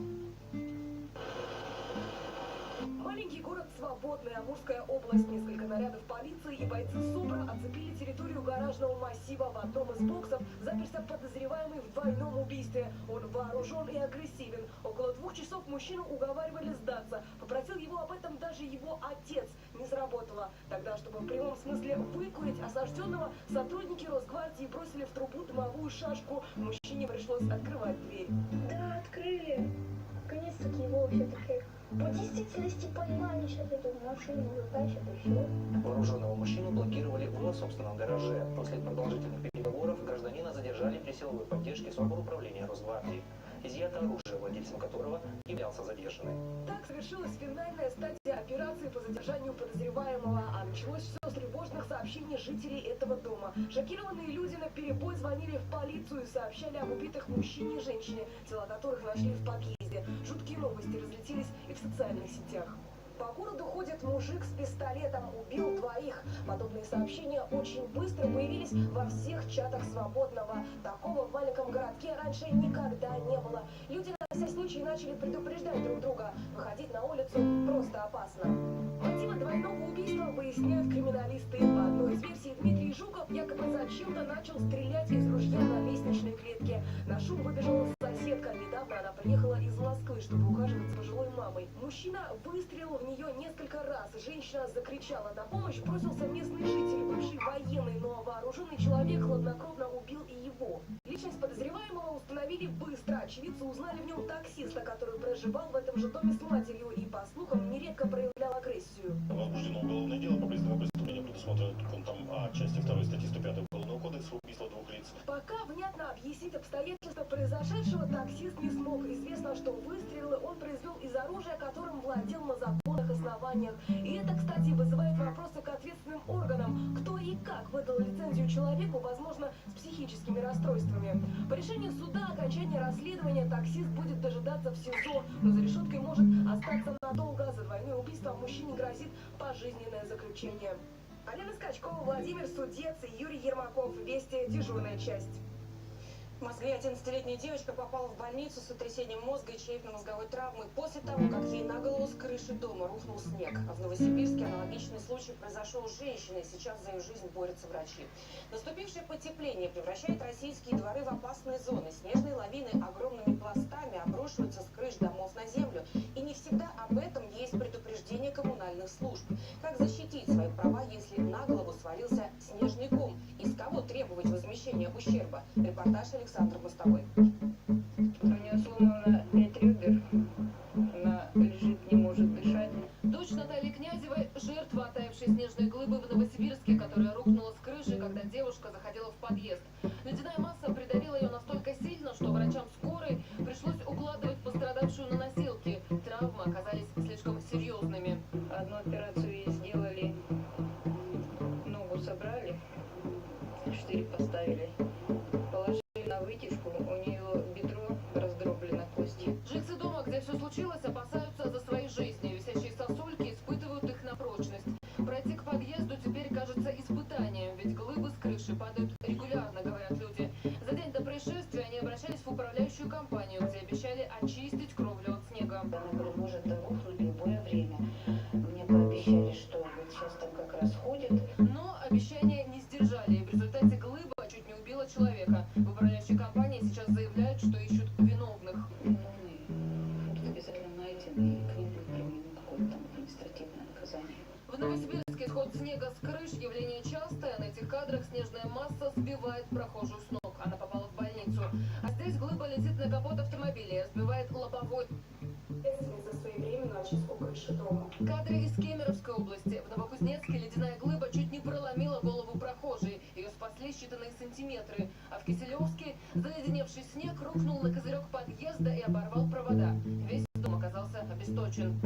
Маленький город Свободный, Амурская область. Несколько нарядов полиции и бойцы СОБРа оцепили территорию гаражного массива. В одном из боксов заперся подозреваемый в двойном убийстве. Он вооружен и агрессивен. Около 2 часов мужчину уговаривали сдаться. Попросил его об этом даже его отец. Не сработало. Тогда, чтобы в прямом смысле выкурить осажденного, сотрудники Росгвардии бросили в трубу дымовую шашку. Мужчине пришлось открывать дверь. Да, открыли. Наконец-таки его все-таки по действительности поймали, сейчас эту машину вытащат и все. Вооруженного мужчину блокировали в его собственном гараже. После продолжительных переговоров гражданина задержали при силовой поддержке службы управления Росгвардии. Изъято оружие, владельцем которого являлся задержанный. Так совершилась финальная стадия операции по задержанию подозреваемого. А началось все с тревожных сообщений жителей этого дома. Шокированные люди наперебой звонили в полицию и сообщали об убитых мужчине и женщине, тела которых нашли в подъезде. Жуткие новости разлетелись и в социальных сетях. По городу ходит мужик с пистолетом, убил 2. Подобные сообщения очень быстро появились во всех чатах Свободного. Такого в маленьком городке раньше никогда не было. Люди на всякий случай начали предупреждать друг друга. Выходить на улицу просто опасно. Мотивы двойного убийства выясняют криминалисты. По одной из версий, Дмитрий Жуков якобы зачем-то начал стрелять из ружья на лестничной клетке. На шум выбежала соседка. Недавно она приехала из Москвы, чтобы ухаживать за пожилой мамой. Мужчина выстрелил в нее несколько раз. Женщина закричала на помощь, бросился местный житель, бывший военный, но вооруженный человек хладнокровно убил и его. Личность подозреваемого установили быстро. Очевидцы узнали в нем таксиста, который проживал в этом же доме с матерью и, по слухам, нередко проявлял агрессию. Возбуждено уголовное дело по призыву преступления, предусмотрено пунктом А части 2 статьи 105 Уголовного кодекса, убийство 2 лиц. Пока внятно объяснить обстоятельства произошедшего таксист не смог. Известно, что выстрелы он произвел из оружия, которым владел на законных основаниях. И это, кстати, вызывает вопросы к ответственным органам. Кто и как выдал лицензию человеку, возможно, с психическими расстройствами. По решению суда окончания расследования таксист будет дожидаться в СИЗО, но за решеткой может остаться надолго. За двойное убийство мужчине грозит пожизненное заключение. Алина Скачкова, Владимир Судец и Юрий Ермаков. Вести. Дежурная часть. В Москве 11-летняя девочка попала в больницу с сотрясением мозга и черепно-мозговой травмой после того, как ей на голову с крыши дома рухнул снег. А в Новосибирске аналогичный случай произошел с женщиной. Сейчас за ее жизнь борются врачи. Наступившее потепление превращает российские дворы в опасные зоны. Снежные лавины огромными пластами обрушиваются с крыш домов на землю. И не всегда об этом есть предупреждение коммунальных служб. Как защитить свои права, если на голову свалился снежный ком? И с кого требовать возмещения ущерба? Репортаж Александр Мостовой. У нее сломано 5 ребер. Она лежит, не может дышать. Дочь Натальи Князевой – жертва оттаившей снежной глыбы в Новосибирске, которая рухнула с крыши, когда девушка заходила в подъезд. Ледяная масса придавила ее настолько сильно, что врачам скорой пришлось укладывать пострадавшую на носилки. Травмы оказались слишком серьезными. Одну операцию ей сделали, ногу собрали, штырь поставили, положили на вытяжку, у нее бедро раздроблено, кость крыши падают регулярно, говорят люди. За день до происшествия они обращались в управляющую компанию, где обещали очистить кровлю от снега. Она говорит, может рухнуть в любое время. Мне пообещали, что вот сейчас там как раз ходят. Но обещания не сдержали, и в результате глыба чуть не убила человека. В управляющей компании сейчас заявляют, что ищут виновных. Будут обязательно найдены, и к ним будет применено какое-то там административное наказание. В Новосибирске сход снега с крыш явление частое. На этих кадрах снежная масса сбивает прохожую с ног. Она попала в больницу. А здесь глыба летит на капот автомобиля и разбивает лобовой. За своевременную очистку крыши дома. Кадры из Кемеровской области. В Новокузнецке ледяная глыба чуть не проломила голову прохожей. Ее спасли считанные сантиметры. А в Киселевске заледеневший снег рухнул на козырек подъезда и оборвал провода. Весь дом оказался обесточен.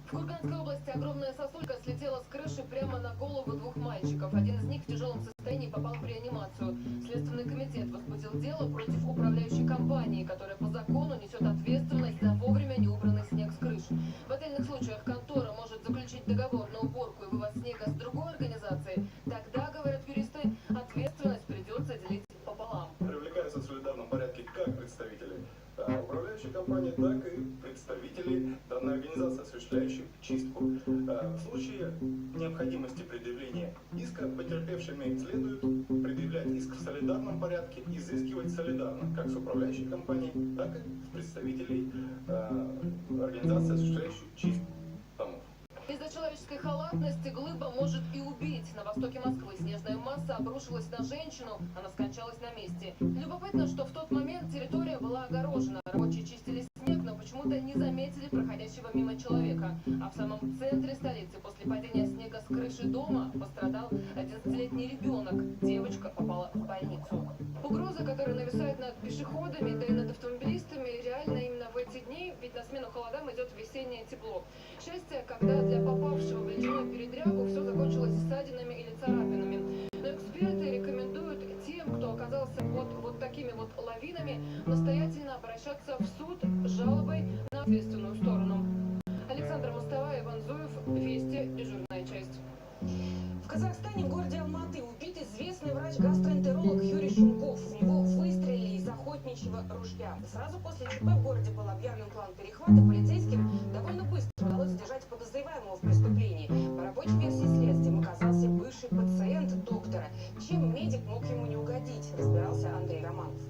В Курганской области огромная сосулька слетела с крыши прямо на голову двух мальчиков. Один из них в тяжелом состоянии попал в реанимацию. Следственный комитет возбудил дело против управляющей компании, которая по закону несет ответственность за вовремя не убранный снег с крыш. В отдельных случаях контора может заключить договор на уборку и вывоз снега с другой организацией. Тогда, говорят юристы, ответственность придется делить пополам. Привлекаются в солидарном порядке как представители управляющей компании, так и представители данной организации, осуществляющих чистку. В случае необходимости предъявления иска потерпевшими следует предъявлять иск в солидарном порядке, изыскивать солидарно как с управляющей компанией, так и с представителей организации, осуществляющих чистку домов. Из-за человеческой халатности глыба может и убить. На востоке Москвы снежная масса обрушилась на женщину, она скончалась на месте. Любопытно, что в тот момент территория была огорожена. Рабочие чистили снег, но почему-то не заметили проходящего мимо человека. А в самом центре столицы после падения снега с крыши дома пострадал 11-летний ребенок. Девочка попала в больницу. Угроза, которая нависает над пешеходами, да и над автомобилистами, реально именно в эти дни, ведь на смену холодам идет весеннее тепло. Счастье, когда для попавшего в ледяную передрягу все закончилось ссадинами или царапинами. Но эксперты рекомендуют тем, кто оказался вот такими вот лавинами, настоятельно обращаться в суд с жалобой на ответственную сторону. Александр Мостовая, Иван Зуев, Вести, дежурная часть. В Казахстане, в городе Алматы, убит известный врач-гастроэнтеролог Юрий Шумков. В него выстрелили из охотничьего ружья. Сразу после ЧП в городе был объявлен план перехвата. Полицейским довольно быстро удалось задержать подозреваемого в преступлении. По рабочей версии следствием оказался бывший пациент доктора. Чем медик мог ему не угодить, разбирался Андрей Романов.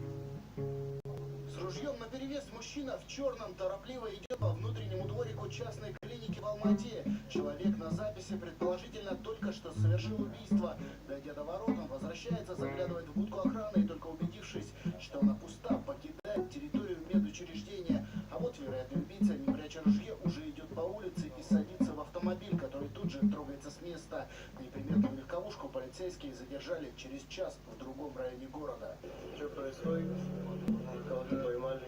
С ружьем наперевес мужчина в черном торопливо идет по внутреннему дворику частной клиники в Алмате. Человек на записи предположительно только что совершил убийство. Дойдя до ворот, он возвращается, заглядывает в будку охраны и только убедившись, что она пуста, покидает территорию медучреждения. А вот вероятный убийца, не пряча ружье, уже идет по улице и садится в автомобиль, который тут же трогается с места. Неприметную легковушку полицейские задержали через час в другом районе города. Что происходит? Кого-то поймали.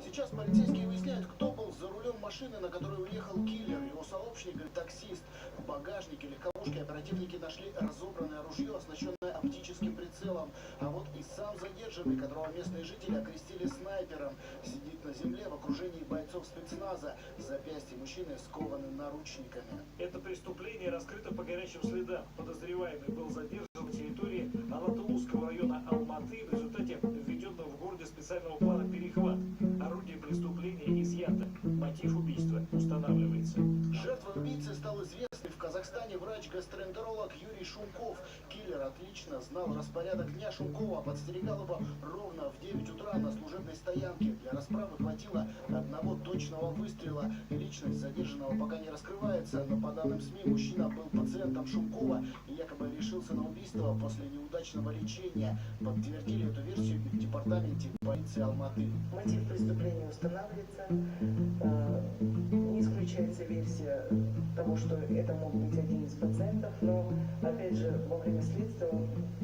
Сейчас полицейские выясняют, кто был за рулем машины, на которой уехал киллер, его сообщник или таксист. В багажнике легковушки оперативники нашли разобранное ружье, оснащенное оптическим прицелом. А вот и сам задержанный, которого местные жители окрестили снайпером, сидит на земле в окружении бойцов спецназа. Запястья мужчины скованы наручниками. Это преступление раскрыто по горячим следам. Подозреваемый был задержан на территории Алатауского района Алматы в результате введенного в городе специального плана «Перехват». Орудие преступления изъято. Мотив убийства устанавливается. Жертвой убийцы стал известный в Казахстане врач-гастроэнтеролог Юрий Шумков. Киллер отлично знал распорядок дня Шумкова, подстерегал его ровно в 9 утра на служебной стоянке. Для расправы хватило одного точного выстрела. Личность задержанного пока не раскрывается, но по данным СМИ мужчина был пациентом Шумкова и якобы решился на убийство после неудачного лечения. Подтвердили эту версию в департаменте полиции Алматы. Мотив преступления устанавливается. Не исключается версия того, что это мог быть выявить один из пациентов, но, опять же, во время следствия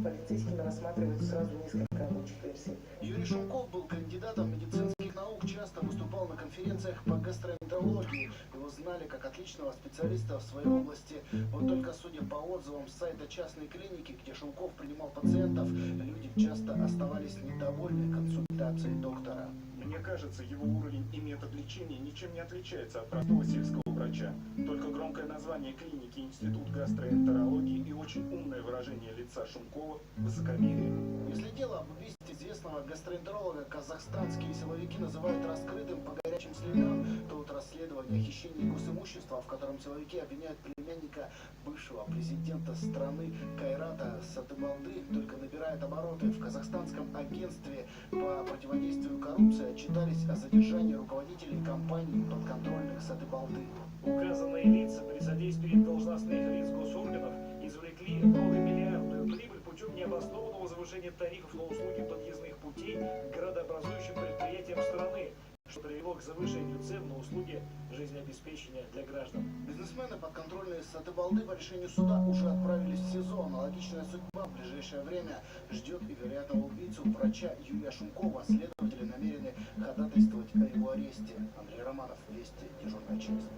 полицейскими рассматривают сразу несколько рабочих версий. Юрий Шумков был кандидатом медицинских наук, часто выступал на конференциях по гастроэнтерологии. Его знали как отличного специалиста в своей области. Вот только судя по отзывам с сайта частной клиники, где Шумков принимал пациентов, люди часто оставались недовольны консультацией доктора. Мне кажется, его уровень и метод лечения ничем не отличается от простого сельского врача. Только громкое название клиники Институт гастроэнтерологии и очень умное выражение лица Шумкова – высокомерие. Если дело об убийстве известного гастроэнтеролога казахстанские силовики называют раскрытым по горячим следам, то вот расследование о хищении госимущества, в котором силовики обвиняют племянника бывшего президента страны Кайрата Сатыбалды, только набирает обороты. В казахстанском агентстве по противодействию коррупции отчитались о задержании руководителей компаний подконтрольных Сатыбалды. Указанные лица при содействии должностных лиц госорганов извлекли многомиллиардную прибыль путем необоснованного завышения тарифов на услуги подъездных путей к градообразующим предприятиям страны, что привело к завышению цен на услуги жизнеобеспечения для граждан. Бизнесмены, подконтрольные Сатыбалды, по решению суда уже отправились в СИЗО. Аналогичная судьба в ближайшее время ждет и вероятного убийцу врача Юрия Шумкова. Следователи намерены ходатайствовать о его аресте. Андрей Романов, Вести, дежурная часть.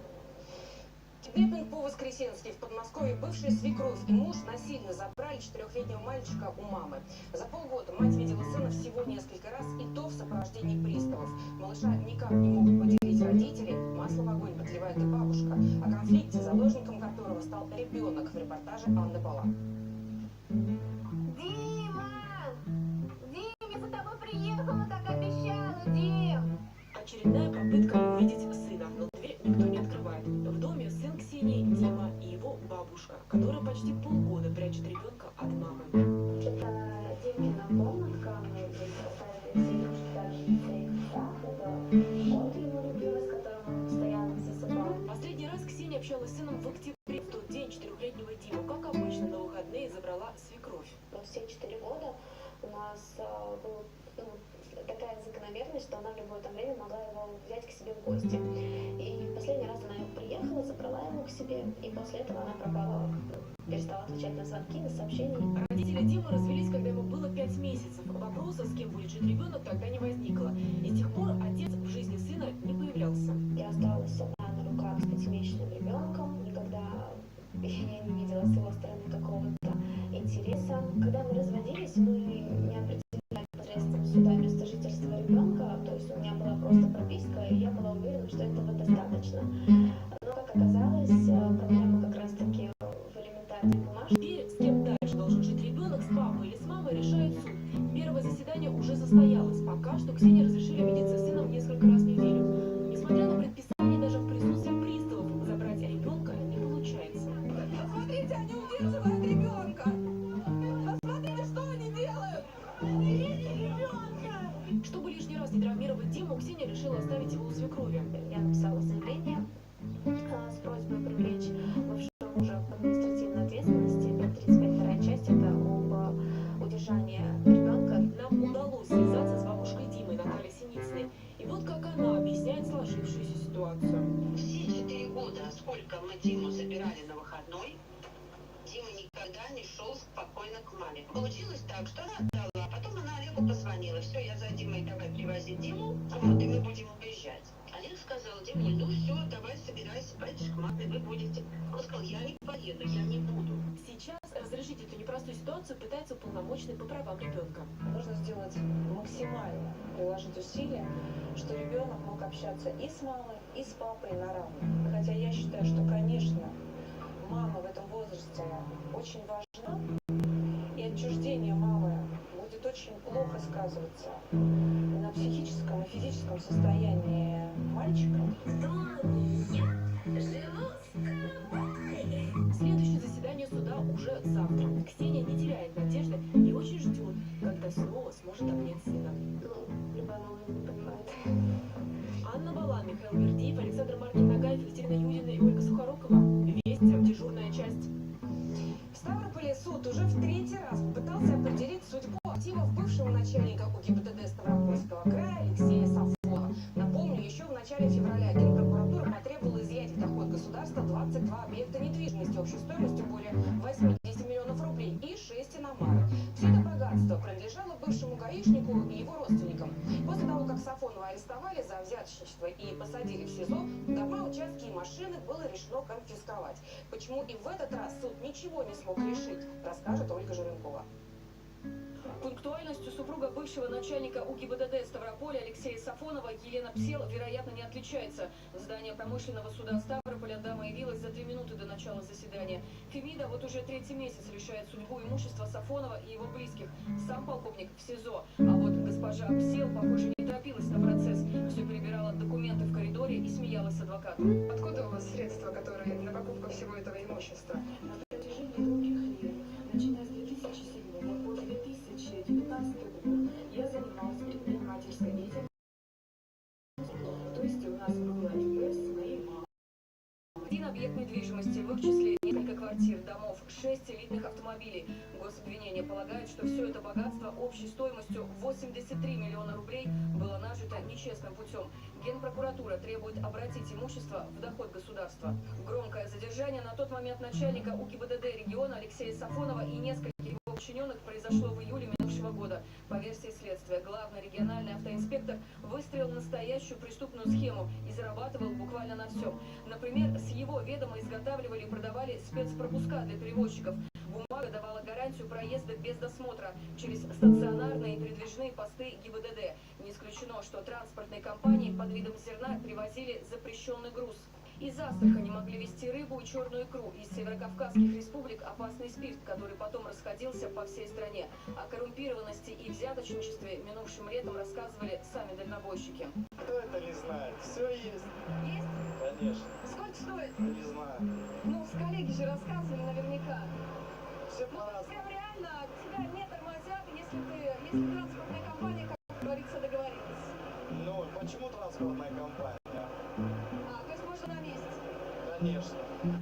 Киднеппинг по-воскресенски в Подмосковье. Бывшая свекровь и муж насильно забрали 4-летнего мальчика у мамы. За полгода мать видела сына всего несколько раз, и то в сопровождении приставов. Малыша никак не могут поделить родители. Масло в огонь подливает и бабушка. О конфликте, заложником которого стал ребенок, в репортаже Анны Бала. Дима! Дим, я за тобой приехала, как обещала, Дим! Очередная попытка увидеть сына, но дверь никто не открывает. В доме сын Ксении, Дима и его бабушка, которая почти полгода прячет ребенка от мамы. Это Димкина комнатка, мы здесь оставили Сережу также в сейфах. Это кот его любимый, с которым он постоянно засыпал. Последний раз Ксения общалась с сыном в октябре. В тот день 4-летнего Диму, как обычно, на выходные забрала свекровь. Все 4 года у нас была такая закономерность, что она в любое время могла его взять к себе в гости. И последний раз она приехала, забрала его к себе, и после этого она пропала, перестала отвечать на звонки, на сообщения. Родители Димы развелись, когда ему было 5 месяцев. Вопроса, с кем будет жить ребенок, тогда не возникло. И с тех пор отец в жизни сына не появлялся. Я осталась одна на руках с 5-месячным ребенком, никогда я не видела с его стороны какого-то интереса. Когда мы разводились, мы не определяли посредством суда место жительства ребенка, то есть у меня была просто прописка, и я была уверена, что этого достаточно. Но, как оказалось, проблема как раз-таки в элементарной бумажке. Теперь, с кем дальше должен жить ребенок, с папой или с мамой, решает суд. Первое заседание уже состоялось. Пока что Ксении разрешили видеться с сыном несколько раз в неделю. Несмотря на предписание, даже в присутствии приставов забрать ребенка не получается. Посмотрите, они удерживают ребенка! Посмотрите, что они делают! Уберите ребенка! Чтобы лишний раз не травмировать Диму, Ксения решила оставить его у свекрови. Я написала заявление с просьбой привлечь бывшего мужа к административной ответственности. 32-я часть — это об удержании ребенка. Нам удалось связаться с бабушкой Димы, Натальей Синицыной. И вот как она объясняет сложившуюся ситуацию. Все 4 года, сколько мы Диму забирали на выходной, Дима никогда не шел спокойно к маме. Получилось так, что она отдала, а потом она Олегу позвонила. Все, я за Димой, давай привози Диму, вот, и мы будем уезжать. Олег сказал Диме, ну все, давай собирайся, поедешь к маме, вы будете. Он сказал, я не поеду, я не буду. Сейчас разрешить эту непростую ситуацию пытается уполномоченный по правам ребенка. Нужно сделать максимально, приложить усилия, что ребенок мог общаться и с мамой, и с папой на равных. Хотя я считаю, что, конечно, мама в этом возрасте очень важна, и отчуждение мамы будет очень плохо сказываться на психическом и физическом состоянии мальчика. Следующее заседание суда уже завтра. Ксения не теряет надежды и очень ждет, когда снова сможет обнять сына. Любая мама не понимает. Анна Балан, Михаил Бердиев, Александр Маркин-Нагаев, Екатерина Юдина и Ольга Сухорукова. Вести, дежурная часть. В Ставрополе суд уже в 3-й раз попытался определить судьбу активов бывшего начальника УГИБДД Ставропольского края Алексея Сафонова. Напомню, еще в начале февраля Генпрокуратура потребовала изъять в доход государства 22 объекта недвижимости общей гаишнику и его родственникам. После того, как Сафонова арестовали за взяточничество и посадили в СИЗО, дома, участки и машины было решено конфисковать. Почему и в этот раз суд ничего не смог решить, расскажет Ольга Жеренкова. Пунктуальностью супруга бывшего начальника УГИБДД Ставрополя Алексея Сафонова Елена Псел, вероятно, не отличается. В здание промышленного суда Ставрополя дама явилась за 3 минуты до начала заседания. Фемида вот уже 3-й месяц решает судьбу имущества Сафонова и его близких. Сам полковник в СИЗО. А вот госпожа Псел, похоже, не торопилась на процесс. Все перебирала документы в коридоре и смеялась с адвокатом. Откуда у вас средства, которые на покупку всего этого имущества? На протяжении долгих лет, начиная с 2007 по 2019 год, я занималась предпринимательской деятельностью. То есть у нас было ИП с моей мамой. Один объект недвижимости, в их числе несколько квартир, домов, 6 элитных автомобилей. Гособвинение полагает, что все это богатство общей стоимостью 83 миллиона рублей было нажито нечестным путем. Генпрокуратура требует обратить имущество в доход государства. Громкое задержание на тот момент начальника УГИБДД региона Алексея Сафонова и нескольких его подчиненных произошло в июле минувшего года. По версии следствия, главный региональный автоинспектор выстроил настоящую преступную схему и зарабатывал буквально на всем. Например, с его ведома изготавливали и продавали спецпропуска для перевозчиков. Бумага давала гарантию проезда без досмотра через стационарные и передвижные посты ГИБДД. Не исключено, что транспортные компании под видом зерна привозили запрещенный груз. Из Астрахани могли везти рыбу и черную икру, из северокавказских республик опасный спирт, который потом расходился по всей стране. О коррумпированности и взяточничестве минувшим летом рассказывали сами дальнобойщики. Кто это не знает? Все есть. Есть? Конечно. Сколько стоит? Не знаю. Ну, с коллеги же рассказывали наверняка. Все по-разному. Прям реально тебя не тормозят, если транспортная компания, как говорится, договорилась. Ну, почему транспортная компания? То есть можно на месте? Конечно.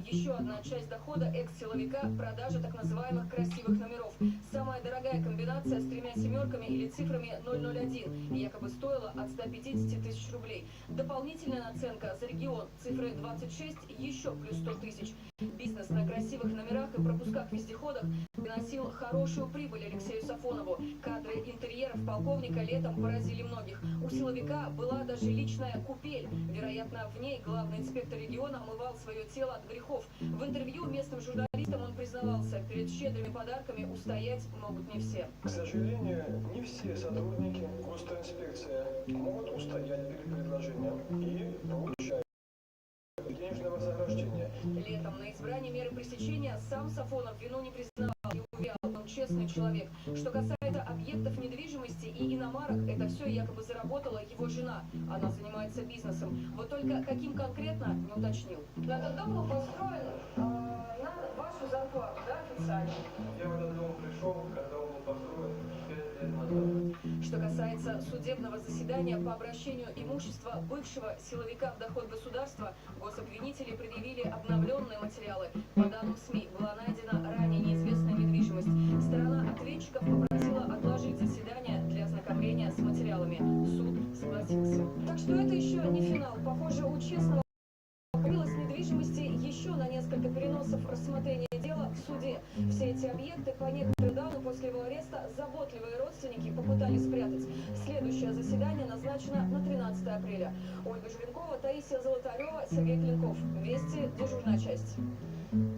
Еще одна часть дохода экс-силовика – продажа так называемых красивых номеров. Самая дорогая комбинация с 3 семерками или цифрами 001 якобы стоила от 150 тысяч рублей. Дополнительная наценка за регион цифры 26 еще плюс 100 тысяч. Бизнес на красивых номерах и пропусках-вездеходах приносил хорошую прибыль Алексею Сафонову. Кадры интерьеров полковника летом поразили многих. У силовика была даже личная купель. Вероятно, в ней главный инспектор региона омывал свое тело от грехов. В интервью местным журналистам он признавался, перед щедрыми подарками устоять могут не все. К сожалению, не все сотрудники госинспекции могут устоять перед предложением и получают денежное вознаграждение. Летом на избрание меры пресечения сам Сафонов вину не признавал и уверял, он честный человек. Что касается объектов недвижимости и иномарок, это все якобы заработала его жена. Она занимается бизнесом. Вот только каким конкретно не уточнил. Этот дом был построен на вашу зарплату, да, официально? Я в этот дом пришел, когда он был построен 5 лет назад. Что касается судебного заседания по обращению имущества бывшего силовика в доход государства, гособвинители предъявили обновленные материалы. По данным СМИ, была найдена ранее неизвестная недвижимость. Сторона ответчиков попросила отложить заседание для ознакомления с материалами. Суд согласился. Так что это еще не финал. Похоже, у честного появилась недвижимости еще на несколько переносов рассмотрения дела в суде. Все эти объекты по некоторым данным после его ареста заботливые родственники попытались спрятать. Следующее заседание назначено на 13 апреля. Ольга Жеренкова, Таисия Золотарева, Сергей Клинков. Вести, дежурная часть.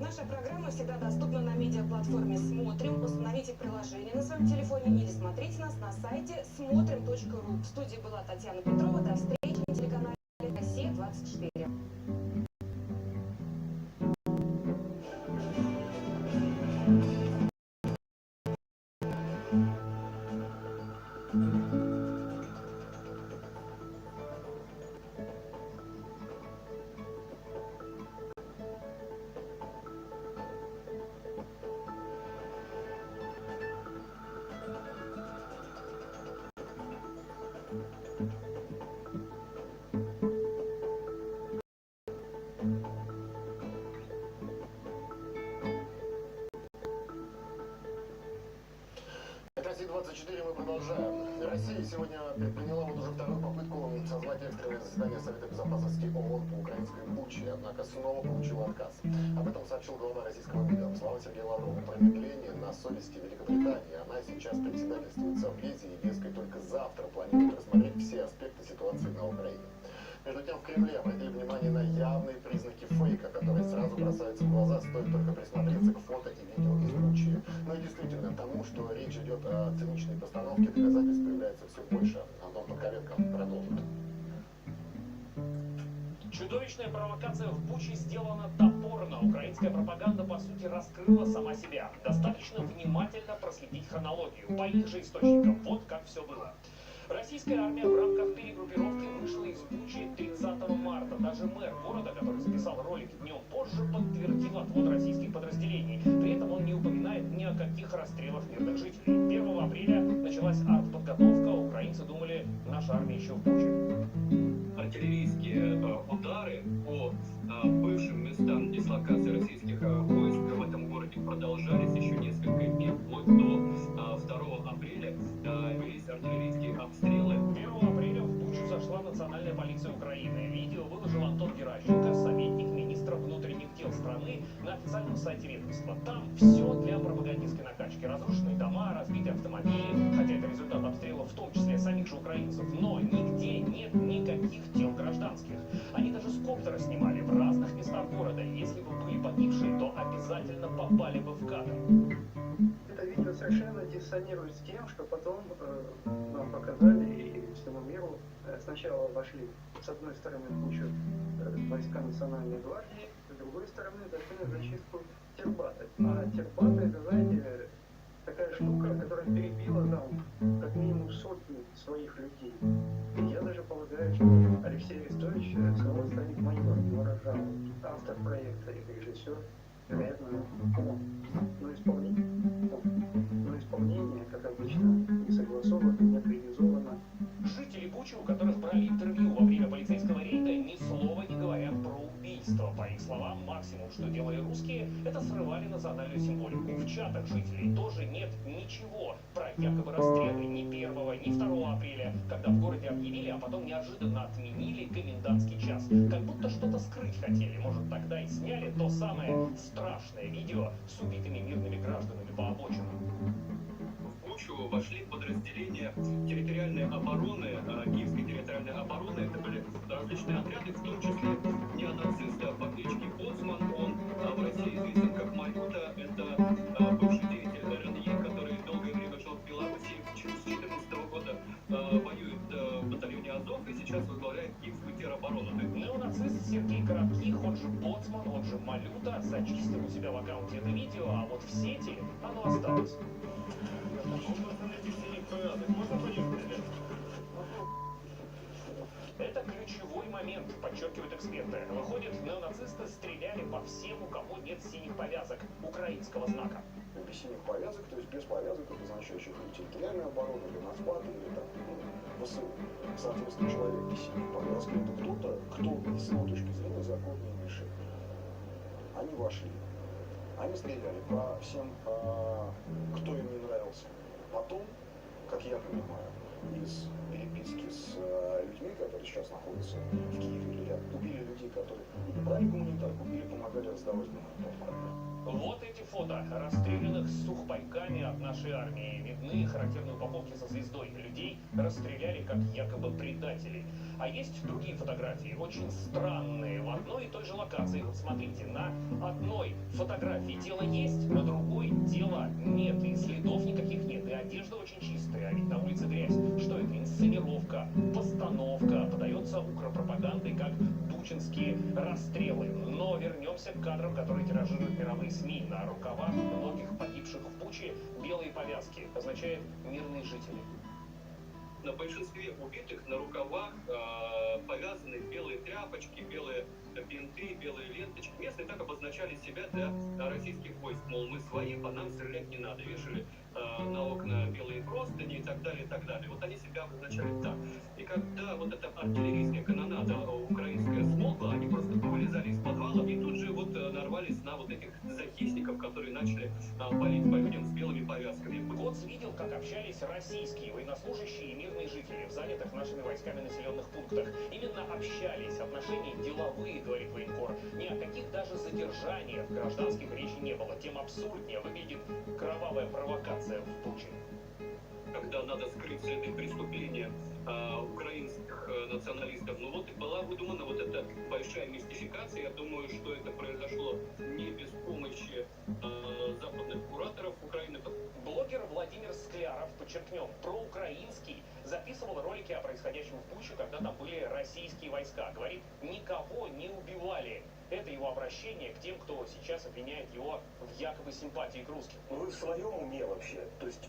Наша программа всегда доступна на медиаплатформе «Смотрим». Установите приложение на своем телефоне или смотрите нас на сайте смотрим.ру. В студии была Татьяна Петрова. До встречи на телеканале «Россия-24». 24 мы продолжаем. Россия сегодня предприняла вот уже вторую попытку созвать экстренное заседание Совета Безопасности ООН по украинской Буче, однако снова получила отказ. Об этом сообщил глава российского МИДа. Слова Сергея Лаврова. Промедление на совести Великобритании. Она сейчас председательствует в Совбезе и, дескать, только завтра планирует рассмотреть все аспекты ситуации на Украине. Между тем, в Кремле обратили внимание на явные признаки фейка, которые сразу бросаются в глаза, стоит только присмотреться к фото и видео из Бучи. Ну и действительно, тому, что речь идет о циничной постановке, доказательств появляется все больше. Антон Подковенко продолжит. Чудовищная провокация в Буче сделана топорно. Украинская пропаганда, по сути, раскрыла сама себя. Достаточно внимательно проследить хронологию. По их же источникам. Вот как все было. Российская армия в рамках перегруппировки вышла из Бучи 30 марта. Даже мэр города, который записал ролик днем позже, подтвердил отвод российских подразделений. При этом он не упоминает ни о каких расстрелах мирных жителей. 1 апреля началась артподготовка. Украинцы думали, наша армия еще в Буче. Артиллерийские удары по бывшим местам дислокации российских войск в этом городе продолжались еще несколько дней, вплоть до 2 апреля. Велись артиллерийские обстрелы. 1 апреля в Бучу зашла национальная полиция Украины. Видео выложил Антон Геращенко, советник министра внутренних дел страны, на официальном сайте ведомства. Там все для пропагандистской накачки. Разрушенные дома, разбитые автомобили, хотя это результат обстрелов в том числе самих же украинцев. Но нигде нет никаких тел гражданских. Они даже с коптера снимали в разных местах города. Если бы были погибшие, то обязательно попали бы в кадр. Это видео совершенно диссонирует с тем, что потом нам показали и всему миру. Сначала вошли с одной стороны в Бучу войска Национальной гвардии, с другой стороны зашли на зачистку Тербата. А Тербат, это, знаете, такая штука, которая перебила там как минимум сотни своих людей. И я даже полагаю, что Алексей Арестович снова станет майором, ворожалом, автор проекта и режиссер, вероятно, он. Но исполнение, как обычно, не согласовано, не организовано. Жители Бучи, у которых брали интервью во время полицейского рейда, ни слова не говорят про убийство. По их словам, максимум, что делали русские, это срывали национальную символику. В чатах жителей тоже нет ничего про якобы расстрелы ни 1, ни 2 апреля, когда в городе объявили, а потом неожиданно отменили комендантский час. Как будто что-то скрыть хотели. Может, тогда и сняли то самое страшное видео с убитыми мирными гражданами по обочинам. В Бучу вошли подразделения территориальной обороны, киевской территориальной обороны. Это были различные отряды, в том числе неонациста по кличке Боцман. Он в России известен как Малюта. Это бывший деятель РНЕ, который долгое время жил в Беларуси. С 2014 года воюет в батальоне Азов и сейчас возглавляет киевскую тероборону. Неонацист Сергей Коротких, он же Боцман, он же Малюта, зачистил у себя в аккаунте это видео, а вот в сети оно осталось. Это ключевой момент, подчеркивают эксперты. Выходит, неонацисты стреляли по всем, у кого нет синих повязок украинского знака. Без синих повязок, то есть без повязок, обозначающих территориальную оборону, или Нацбат, или там, ВСУ. Соответственно, человек без синих повязок — это кто-то, кто, с его точки зрения, законные миши. Они вошли. Они стреляли по всем, кто им не нравился. Потом, как я понимаю, из переписки с людьми, которые сейчас находятся в Киеве или рядом, убили людей, которые брали гуманитарку или помогали раздавать гуманитарку. Вот эти фото расстрелянных с сухпайками от нашей армии. Видны характерные упаковки со звездой. Людей расстреляли как якобы предателей. А есть другие фотографии, очень странные, в одной и той же локации. Вот смотрите, на одной фотографии тело есть, на другой тела нет. И следов никаких нет, и одежда очень чистая, а ведь на улице грязь. Что это? Инсценировка, постановка, подается укропропагандой как бучинские расстрелы. Но вернемся к кадрам, которые тиражируют мировые СМИ. На рукавах многих погибших в Буче белые повязки. Означает мирные жители. На большинстве убитых на рукавах повязаны белые тряпочки, белые бинты, белые ленточки. Местные так обозначали себя для российских войск. Мол, мы свои, по нам стрелять не надо. Вешали на окна белые простыни и так далее, и так далее. Вот они себя обозначали так. И когда вот эта артиллерийская канонада украинская смолкла, они просто повылезали из подвала и тут же вот нарвались на вот этих захисников, которые начали палить по людям с белыми повязками. Год Соц видел, как общались российские военнослужащие и мирные жители в занятых нашими войсками населенных пунктах. Именно общались, отношения деловые, говорит военкор. Ни о каких даже задержаниях гражданских речи не было. Тем абсурднее выглядит кровавая провокация в Буче. Когда надо скрыть следы преступления украинских националистов. Ну вот и была выдумана вот эта большая мистификация. Я думаю, что это произошло не без помощи западных кураторов Украины. Блогер Владимир Скляров, подчеркнем, проукраинский, записывал ролики о происходящем в Буче, когда там были российские войска. Говорит, никого не убивали. Это его обращение к тем, кто сейчас обвиняет его в якобы симпатии к русским. Вы в своем уме вообще? То есть,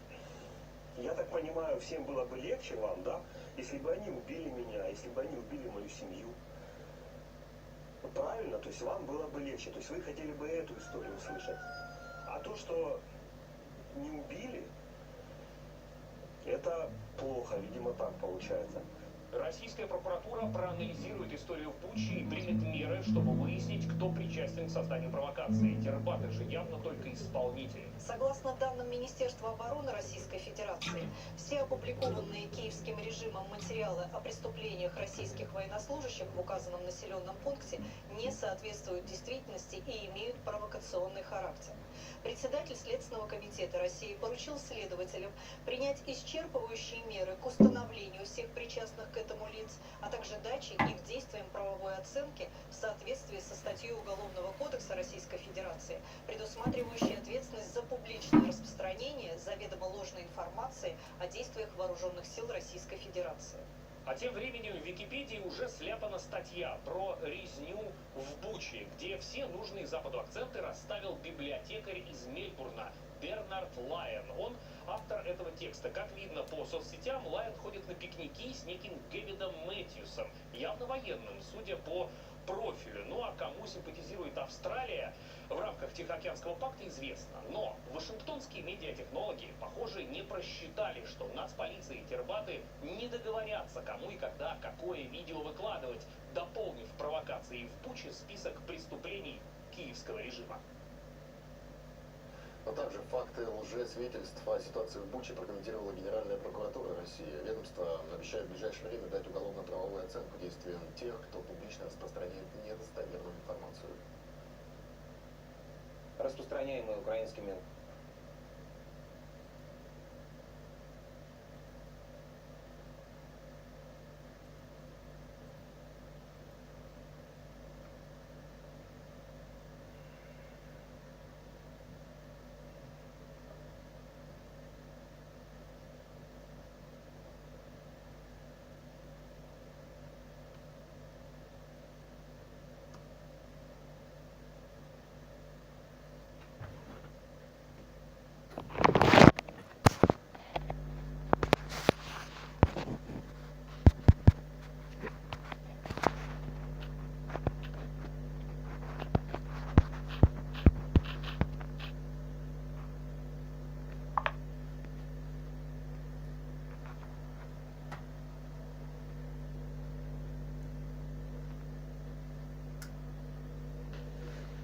я так понимаю, всем было бы легче вам, да, если бы они убили меня, если бы они убили мою семью. Ну, правильно, то есть вам было бы легче. То есть вы хотели бы эту историю услышать. А то, что не убили, это плохо, видимо, так получается. Российская прокуратура проанализирует историю в Буче и примет меры, чтобы выяснить, кто причастен к созданию провокации. Тербаты же явно только исполнители. Согласно данным Министерства обороны Российской Федерации, все опубликованные киевским режимом материалы о преступлениях российских военнослужащих в указанном населенном пункте не соответствуют действительности и имеют провокационный характер. Председатель Следственного комитета России поручил следователям принять исчерпывающие меры к установлению всех причастных к этому лиц, а также даче их действиям правовой оценки в соответствии со статьей Уголовного кодекса Российской Федерации, предусматривающей ответственность за публичное распространение заведомо ложной информации о действиях вооруженных сил Российской Федерации. А тем временем в Википедии уже сляпана статья про резню в Буче, где все нужные Западу акценты расставил библиотекарь из Мельбурна Бернард Лайон. Он автор этого текста. Как видно по соцсетям, Лайон ходит на пикники с неким Дэвидом Мэтьюсом, явно военным, судя по профилю. Ну а кому симпатизирует Австралия в рамках Тихоокеанского пакта, известно. Но вашингтонские медиатехнологи, похоже, не просчитали, что нацполиция и тербаты не договорятся, кому и когда какое видео выкладывать, дополнив провокации в Буче список преступлений киевского режима. Но также факты лжесвидетельств о ситуации в Буче прокомментировала Генеральная прокуратура России. Ведомство обещает в ближайшее время дать уголовно-правовую оценку действиям тех, кто публично распространяет недостоверную информацию. Распространяемые украинскими